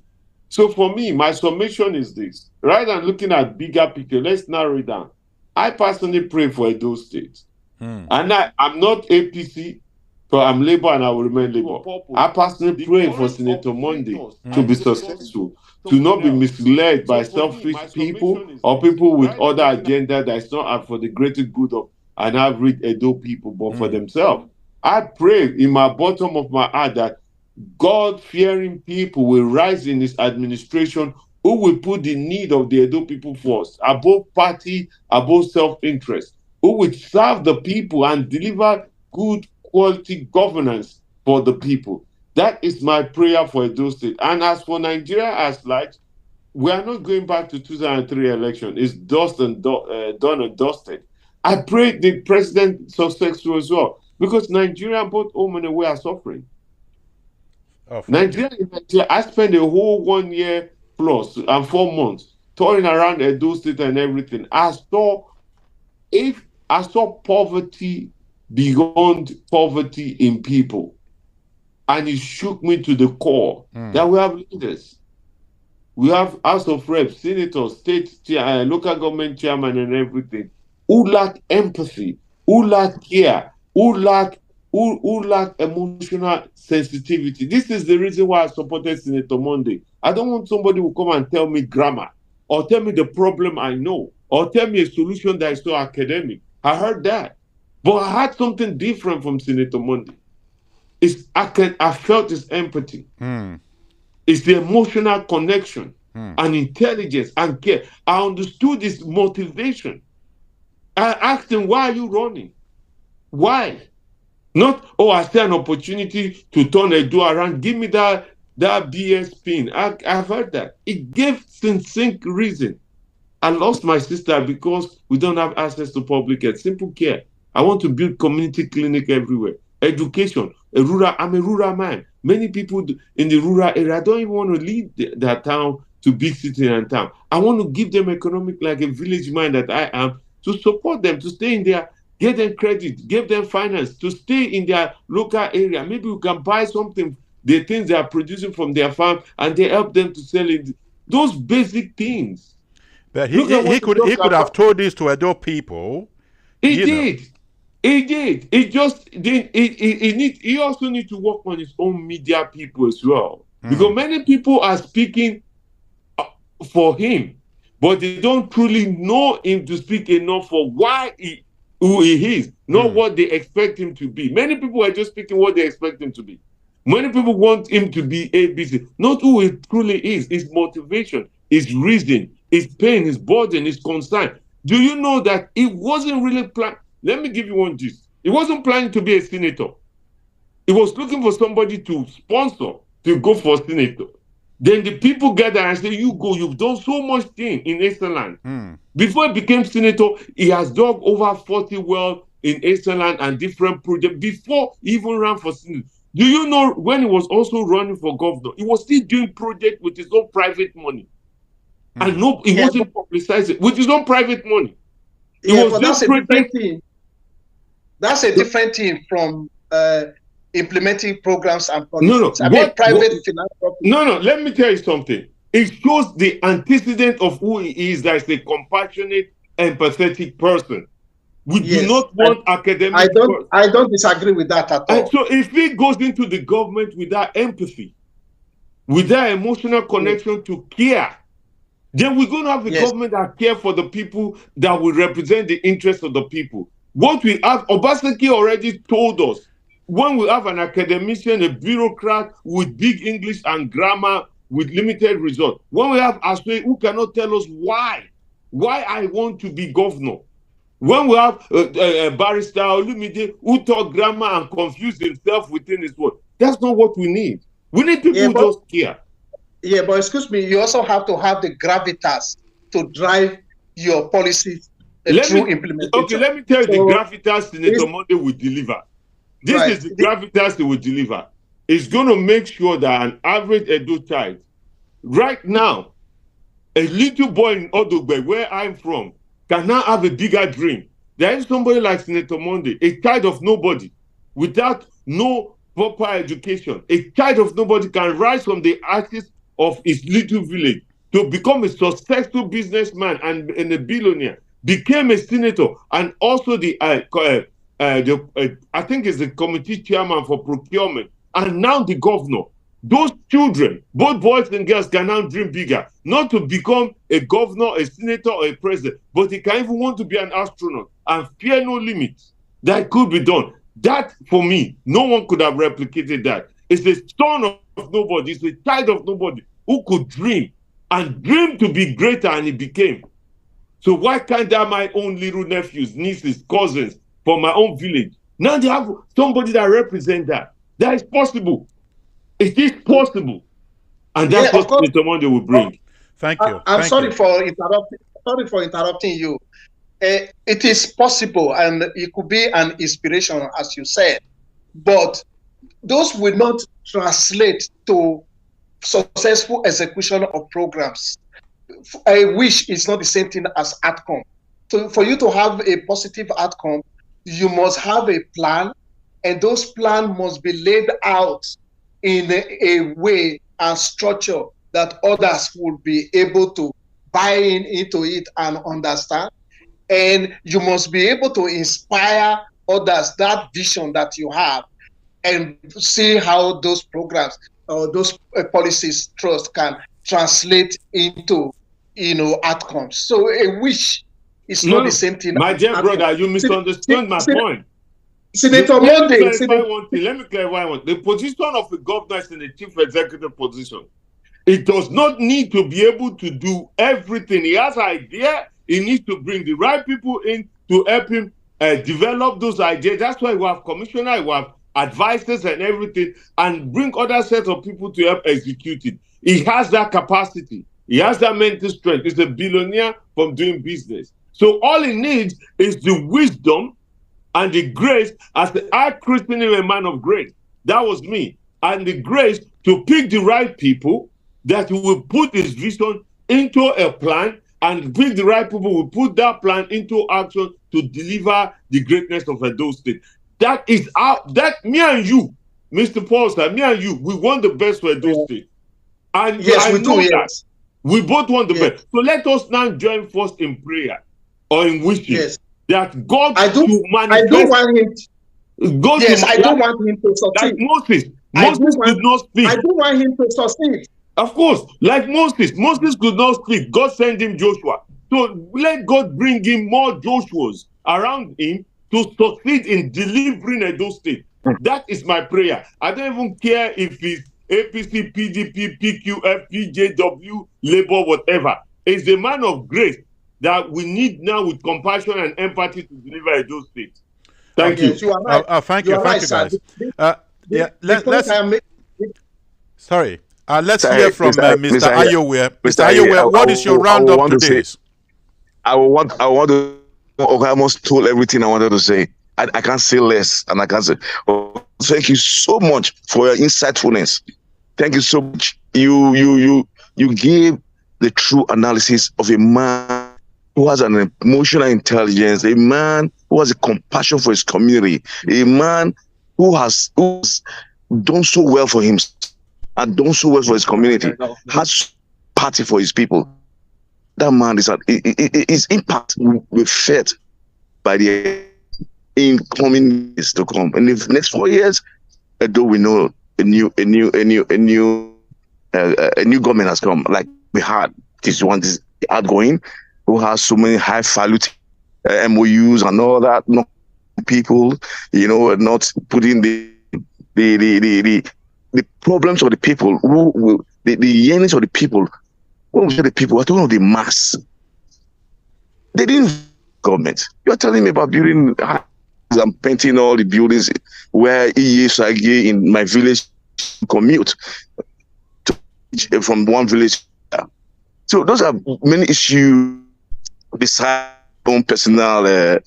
So for me, my summation is this. Rather than looking at bigger picture, let's narrow it down. I personally pray for Edo State. And I'm not APC, but I'm Labour and I will remain Labour. I personally pray for Senator Monday to be successful, to not be misled by selfish people or people with other agenda that's not for the greater good of an average Edo people, but for themselves. I pray in my bottom of my heart that God-fearing people will rise in his administration who will put the need of the Edo people first, above party, above self-interest, who will serve the people and deliver good quality governance for the people. That is my prayer for Edo State. And as for Nigeria as large, we are not going back to 2003 election. It's done and dusted. I pray the president successful as well, because Nigeria, both home and away, are suffering. Nigeria, I spent a whole 1 year plus and 4 months touring around Edo State and everything. I saw poverty beyond poverty in people, and it shook me to the core that we have leaders. We have House of Reps, senators, local government chairman, and everything, who lack empathy, who lack care, who lack emotional sensitivity. This is the reason why I supported Senator Monday. I don't want somebody who come and tell me grammar, or tell me the problem I know, or tell me a solution that is so academic. I heard that. But I had something different from Senator Monday. I felt his empathy. It's the emotional connection and intelligence and care. I understood his motivation. I asked him, why are you running? Why? Not, I see an opportunity to turn Edo around. Give me that BS pin. I've heard that. It gave succinct reason. I lost my sister because we don't have access to public health. Simple care. I want to build community clinic everywhere. Education. I'm a rural man. Many people in the rural area don't even want to leave their town to big city and town. I want to give them economic, like a village man that I am, to support them, to stay in there, get them credit, give them finance, to stay in their local area. Maybe we can buy something, the things they are producing from their farm, and they help them to sell it. Those basic things. But he could have told this to Edo people. He did. He did. He just did. He also needs to work on his own media people as well, because many people are speaking for him, but they don't truly know him to speak enough for who he is, not what they expect him to be. Many people are just speaking what they expect him to be. Many people want him to be ABC, not who he truly is, his motivation, his reason, his pain, his burden, his concern. Do you know that he wasn't really planning? Let me give you one gist. He wasn't planning to be a senator. He was looking for somebody to sponsor to go for senator. Then the people gather and say, you go, you've done so much thing in Eastern land. Before he became senator, he has dug over 40 wells in Eastern Land and different projects before he even ran for Senate. Do you know when he was also running for governor, he was still doing projects with his own private money? And no, he wasn't publicizing with his own private money. But that's a different thing. That's a different thing from implementing programs and policies. No, let me tell you something. It shows the antecedent of who he is, that is a compassionate, empathetic person. We do not want academic. I don't disagree with that at all. And so if he goes into the government with that empathy, with that emotional connection to care, then we're going to have a government that care for the people, that will represent the interests of the people. What we have, Obaseki already told us, when we have an academician, a bureaucrat with big English and grammar with limited results, when we have Aswe who cannot tell us why I want to be governor, when we have Barrister Olumide who taught grammar and confused himself within his word, that's not what we need. We need people who just care. Yeah, but excuse me, you also have to have the gravitas to drive your policies through implementation. Okay, let me tell you the gravitas Senator Monday will deliver. This is the gravitas he will deliver. It's going to make sure that an average Edo child, right now, a little boy in Odogbe, where I'm from, can now have a bigger dream. There is somebody like Senator Monday, a child of nobody, without no proper education. A child of nobody can rise from the ashes of his little village to become a successful businessman and a billionaire, became a senator, and also I think is the committee chairman for procurement, and now the governor. Those children, both boys and girls, can now dream bigger, not to become a governor, a senator, or a president, but they can even want to be an astronaut and fear no limits. That could be done. That, for me, no one could have replicated that. It's a son of nobody, it's a child of nobody who could dream and dream to be greater, and he became. So why can't I have my own little nephews, nieces, cousins from my own village? Now they have somebody that represents that. That is possible. It is possible. And that's what Mr. Monday will bring. Thank you. I'm sorry for interrupting you. It is possible, and it could be an inspiration, as you said, but those will not translate to successful execution of programs. A wish is not the same thing as outcome. So for you to have a positive outcome, you must have a plan, and those plans must be laid out in a way and structure that others will be able to buy into it and understand. And you must be able to inspire others, that vision that you have, and see how those programs or those policies trust can translate into outcomes. So a wish is not the same thing. My dear brother, you misunderstood my point. Senator Monday. Let me clarify one thing. The position of the governor is in the chief executive position. It does not need to be able to do everything. He has an idea. He needs to bring the right people in to help him develop those ideas. That's why we have commissioner, we have advisors and everything, and bring other sets of people to help execute it. He has that capacity. He has that mental strength. He's a billionaire from doing business. So all he needs is the wisdom and the grace, as I christened him a man of grace. That was me. And the grace to pick the right people that will put his vision into a plan, and pick the right people will put that plan into action to deliver the greatness of Edo State. That is me and you, Mr. Paul, me and you, we want the best for Edo State. And yes, we do. Yes. We both want the best. So let us now join first in prayer or in wishing that God will manifest. I don't want him I don't want him to succeed. Like Moses could not speak. I don't want him to succeed. Of course, like Moses could not speak. God sent him Joshua. So let God bring him more Joshuas around him to succeed in delivering Edo State. That is my prayer. I don't even care if it's APC, PDP, PQF, PJW, Labour, whatever. It's the man of grace that we need now with compassion and empathy to deliver Edo State. Thank you. You are right. Thank you, guys. Sorry. Let's hear from Mr. Ayowe. Mr. Ayowe, what is your roundup today? I want to almost told everything I wanted to say. I can't say less, and I can't say. Oh, thank you so much for your insightfulness. Thank you so much. You gave the true analysis of a man who has an emotional intelligence, a man who has a compassion for his community, a man who's done so well for himself and done so well for his community, has party for his people. That man his impact will be felt by the incoming years to come. And in the next 4 years, though we know a new government has come, like we had this one, this outgoing, who has so many high value MOUs and all that, not people, not putting the problems of the people, the yearnings of the people. When we say the people, we're talking of the mass. They didn't government. You're telling me about building and painting all the buildings where in my village commute from one village. So those are many issues besides own personal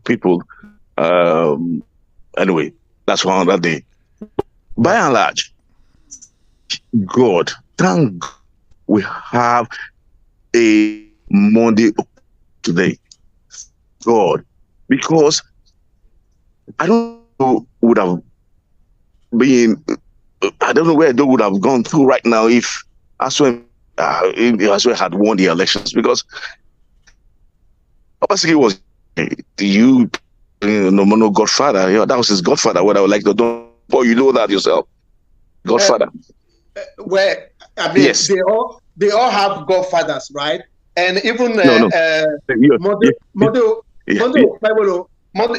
people. Anyway, that's one other day. By and large, God, thank God we have a Monday today. God, because I don't know would have been. I don't know where they would have gone through right now if Asue had won the elections, because obviously it was no godfather. That was his godfather. What I would like to do, but you know that yourself, godfather. Yes. they all have godfathers, right? And even Monday Okpebholo,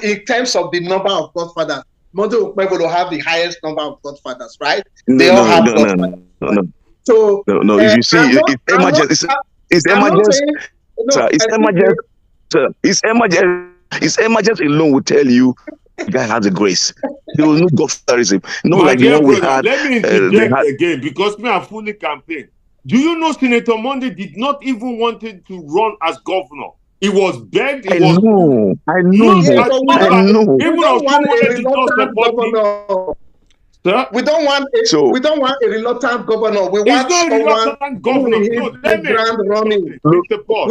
in terms of the number of godfathers, Monday Okpebholo have the highest number of godfathers, right? They all have godfathers. No. So if you see, it's emergency. It's emergency alone will tell you the guy has a grace. There was no godfatherism. Not like the one we had. Let me interject again, because me are fully campaign. Do you know Senator Monday did not even wanted to run as governor? He was begged. I know. We don't want a reluctant governor. Sir? We don't want a reluctant governor. We want someone who will hit the ground running. We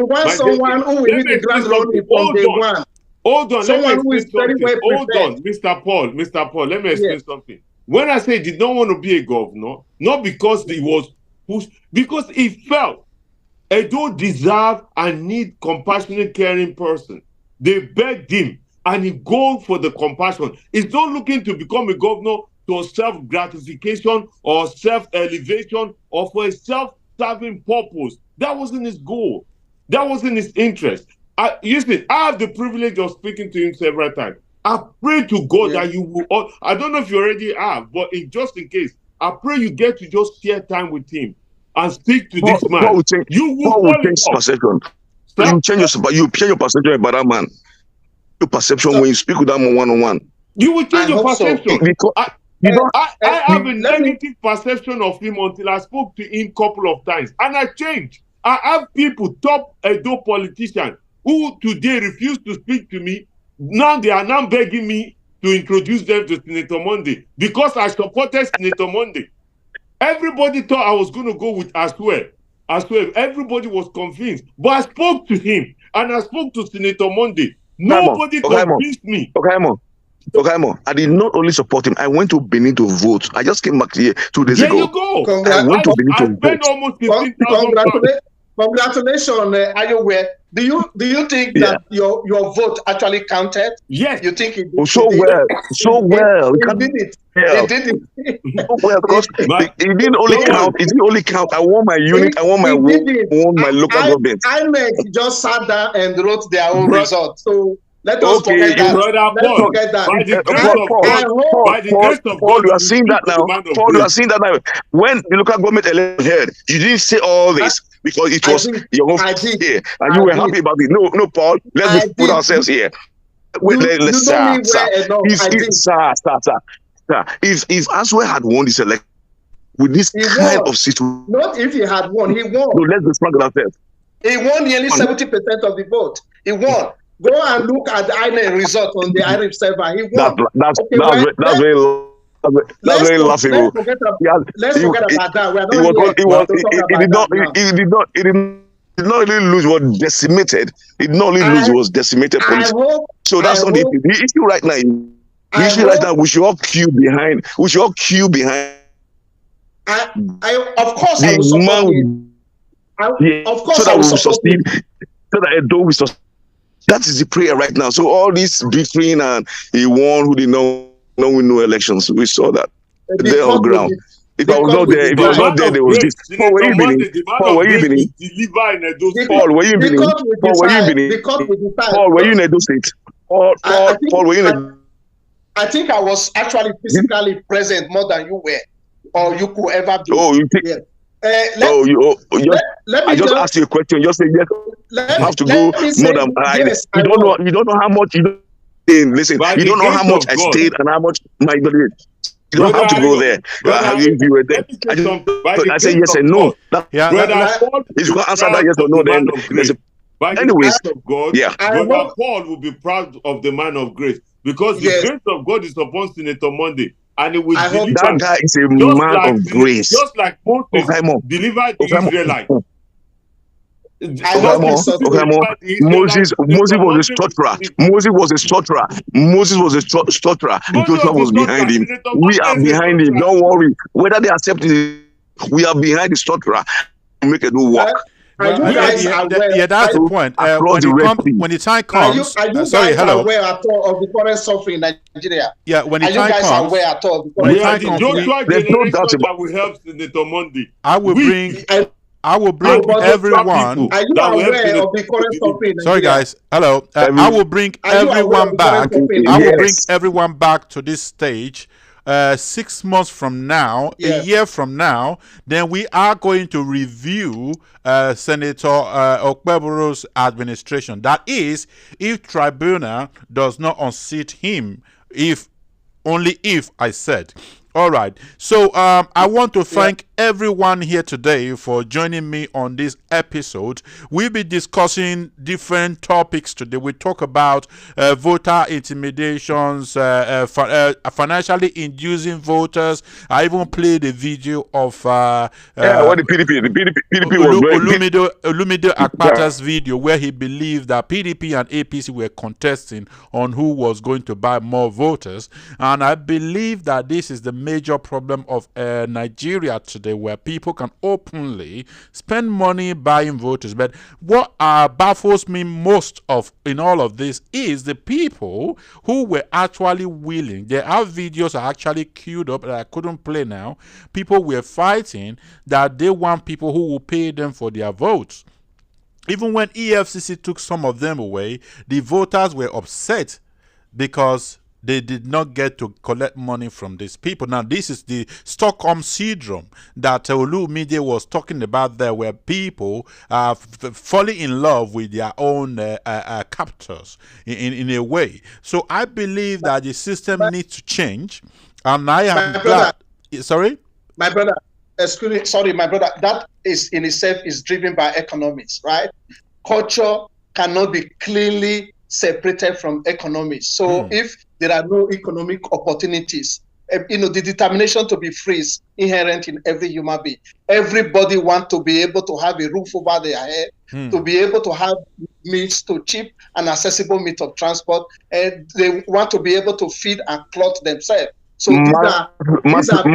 want someone who will hit the ground running from day one. Hold on, someone who is very well prepared. Hold on, Mr. Paul, let me explain something. When I say he did not want to be a governor, not because he was pushed, because he felt Edo deserve and need compassionate, caring person. They begged him, and he go for the compassion. He's not looking to become a governor to self-gratification or self-elevation or for a self-serving purpose. That wasn't his goal. That wasn't his interest. I have the privilege of speaking to him several times. I pray to God that you will. I don't know if you already have, but just in case, I pray you get to just share time with him and speak to this man. You will change perception. You change your perception about that man. Your perception when you speak with that man one-on-one. You will change your perception. I have a negative perception of him until I spoke to him a couple of times, and I changed. I have people, top Edo politicians, who today refuse to speak to me. Now they are now begging me to introduce them to Senator Monday because I supported Senator Monday. Everybody thought I was going to go with Asue. Everybody was convinced. But I spoke to him and I spoke to Senator Monday. Nobody convinced me. Okay, I did not only support him. I went to Benin to vote. I just came back here 2 days ago. There you go. I went to Benin to vote. Almost 15,000. Congratulations, Ayowe. Do you think that your vote actually counted? Yes. You think it did? Oh, so well. It did it. It did it. So well, because it didn't only count. It didn't only count. I won my unit. I won my local government. INEC just sat down and wrote their own results. So let us forget that. Let's forget that. By the grace of God, Paul, you are seeing that now. Paul, you are seeing that now. When the local government election heard, you didn't say all this because it was your own here, and you were happy about it. No, Paul. Let's put ourselves here. Wait, let's If Asue had won this election with this kind of situation, not if he had won, he won. No, let's be frank with ourselves. He won nearly 70% of the vote. He won. Go and look at the INEC result on the IRIF server. He won. That's very laughable. Let's forget about that. We are not He did not really lose, what decimated. He did not really lose, it was decimated police. So that's not the issue right now. The issue right now, we should all queue behind. We should all queue behind. Of course, I will support him. Of course, so that we will sustain. So that Edo will sustain. That is the prayer right now. So all this beefing and he won who did not win no elections. We saw that there on ground. If I was not there, there was this. Paul, were you beginning? Paul, were you beginning? Paul, were you beginning? Paul, were you beginning? Paul, were you in Edo State? Paul, were you in? I think I was actually physically present more than you were, or you could ever be. Oh, you think? I just asked you a question. Just say yes. You have to go more than yes, you don't know how much you listen. You don't know how much I stayed and how much my you don't have to go there. If you were there, I say yes and no. If you can answer that yes or no, then anyways, Brother Paul will be proud of the man of grace, because the grace of God is upon Senator Monday. And it will deliver. That guy is a man of grace. Just like Moses delivered the Israelites. Moses was a stutterer. Moses was a stutterer. Joshua was behind him. We are behind him. Don't worry. Whether they accept it, we are behind the stutterer. Make it do work. That's the point. When the time comes, are you sorry, guys aware at all of the current suffering in Nigeria? Yeah, when the time comes, aware at all? There's no doubt that will help Senator Monday. I will bring everyone. Are you aware of the current suffering? Sorry, guys. Hello. I will bring everyone back. I will bring everyone back to this stage. 6 months from now, a year from now, then we are going to review Senator Okpebholo's administration. That is, if tribunal does not unseat him, only if I said. All right. So I want to thank everyone here today for joining me on this episode. We'll be discussing different topics today. We talk about voter intimidations, financially inducing voters. I even played a video of what the PDP was Olumide Akpata's video, where he believed that PDP and APC were contesting on who was going to buy more voters. And I believe that this is the major problem of Nigeria today, where people can openly spend money buying voters. But what baffles me most in all of this is the people who were actually willing. There are videos are actually queued up that I couldn't play now. People were fighting that they want people who will pay them for their votes. Even when EFCC took some of them away, the voters were upset because they did not get to collect money from these people. Now, this is the Stockholm syndrome that Olumide was talking about there, where people are falling in love with their own captors in a way. So I believe that the system needs to change. And I am glad. Sorry? My brother, my brother, that is in itself is driven by economics, right? Culture cannot be clearly separated from economics. So if there are no economic opportunities, the determination to be free is inherent in every human being. Everybody wants to be able to have a roof over their head, to be able to have means to cheap and accessible means of transport, and they want to be able to feed and clothe themselves. So Maslow.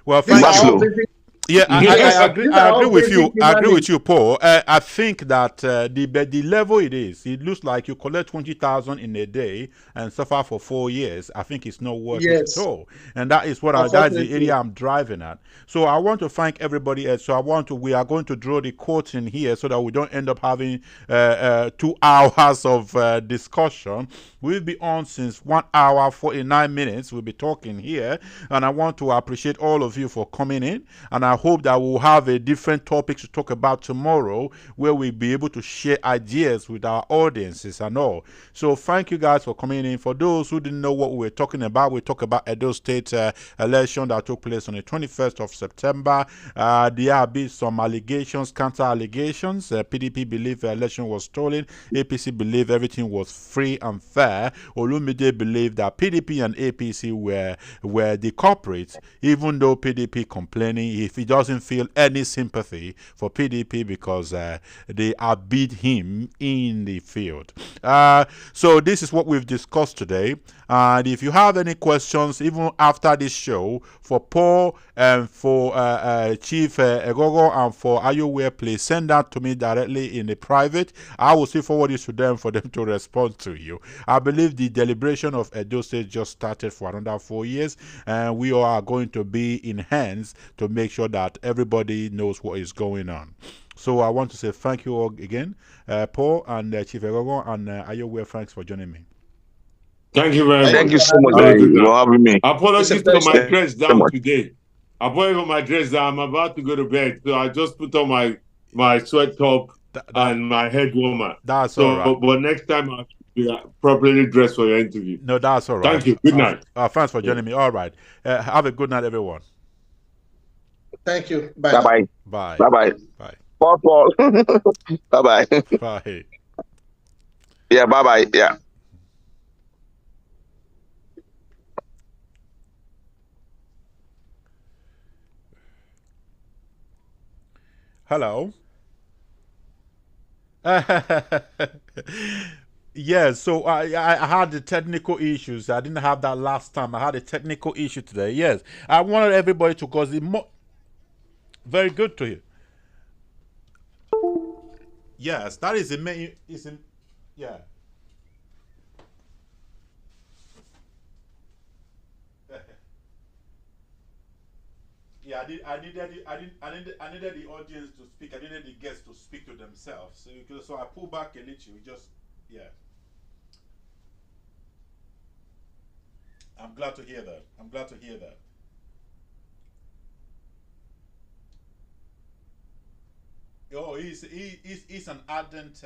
Well, thank you. Yeah, I agree with you. I agree with you, Paul. I think that the level it looks like you collect 20,000 in a day and suffer for 4 years. I think it's not worth it at all, and that is that's the area I'm driving at. So I want to thank everybody else. So we are going to draw the curtain here so that we don't end up having 2 hours of discussion. We'll be on since 1 hour 49 minutes. We'll be talking here, and I want to appreciate all of you for coming in, and I I hope that we'll have a different topic to talk about tomorrow, where we'll be able to share ideas with our audiences and all. So thank you guys for coming in. For those who didn't know what we were talking about, we talk about Edo State election that took place on the 21st of September. There have been some allegations, counter allegations. PDP believe the election was stolen. APC believe everything was free and fair. Olumide believed that PDP and APC were the culprits, even though PDP complaining if he doesn't feel any sympathy for PDP because they outbid him in the field. So this is what we've discussed today. And if you have any questions, even after this show, for Paul and for Chief Egogo and for Ayoware, please send that to me directly in the private. I will still forward it to them for them to respond to you. I believe the deliberation of Edo State just started for another 4 years, and we are going to be in hands to make sure that everybody knows what is going on. So I want to say thank you all again, Paul and Chief Egogo and Ayoware. Thanks for joining me. Thank you very much. Thank you so much for having me. Apologies for my dress down today. Apologies for my dress down. I'm about to go to bed, so I just put on my sweat top and my head warmer. That's all right. But next time I'll be properly dressed for your interview. No, that's all right. Thank you. Good night. Thanks for joining me. All right. Have a good night, everyone. Thank you. Bye. Bye-bye. Bye. Bye-bye. Bye. Paul. Bye-bye. Bye. Yeah, bye-bye. Yeah. Hello. Yeah, so I had the technical issues. I didn't have that last time. I had a technical issue today. Yes, I wanted everybody to cause it more. Very good to you. Yes, that is the main. Yeah. Yeah, I needed the audience to speak. I needed the guests to speak to themselves. So I pull back a little. Yeah. I'm glad to hear that. I'm glad to hear that. Oh, he's an ardent.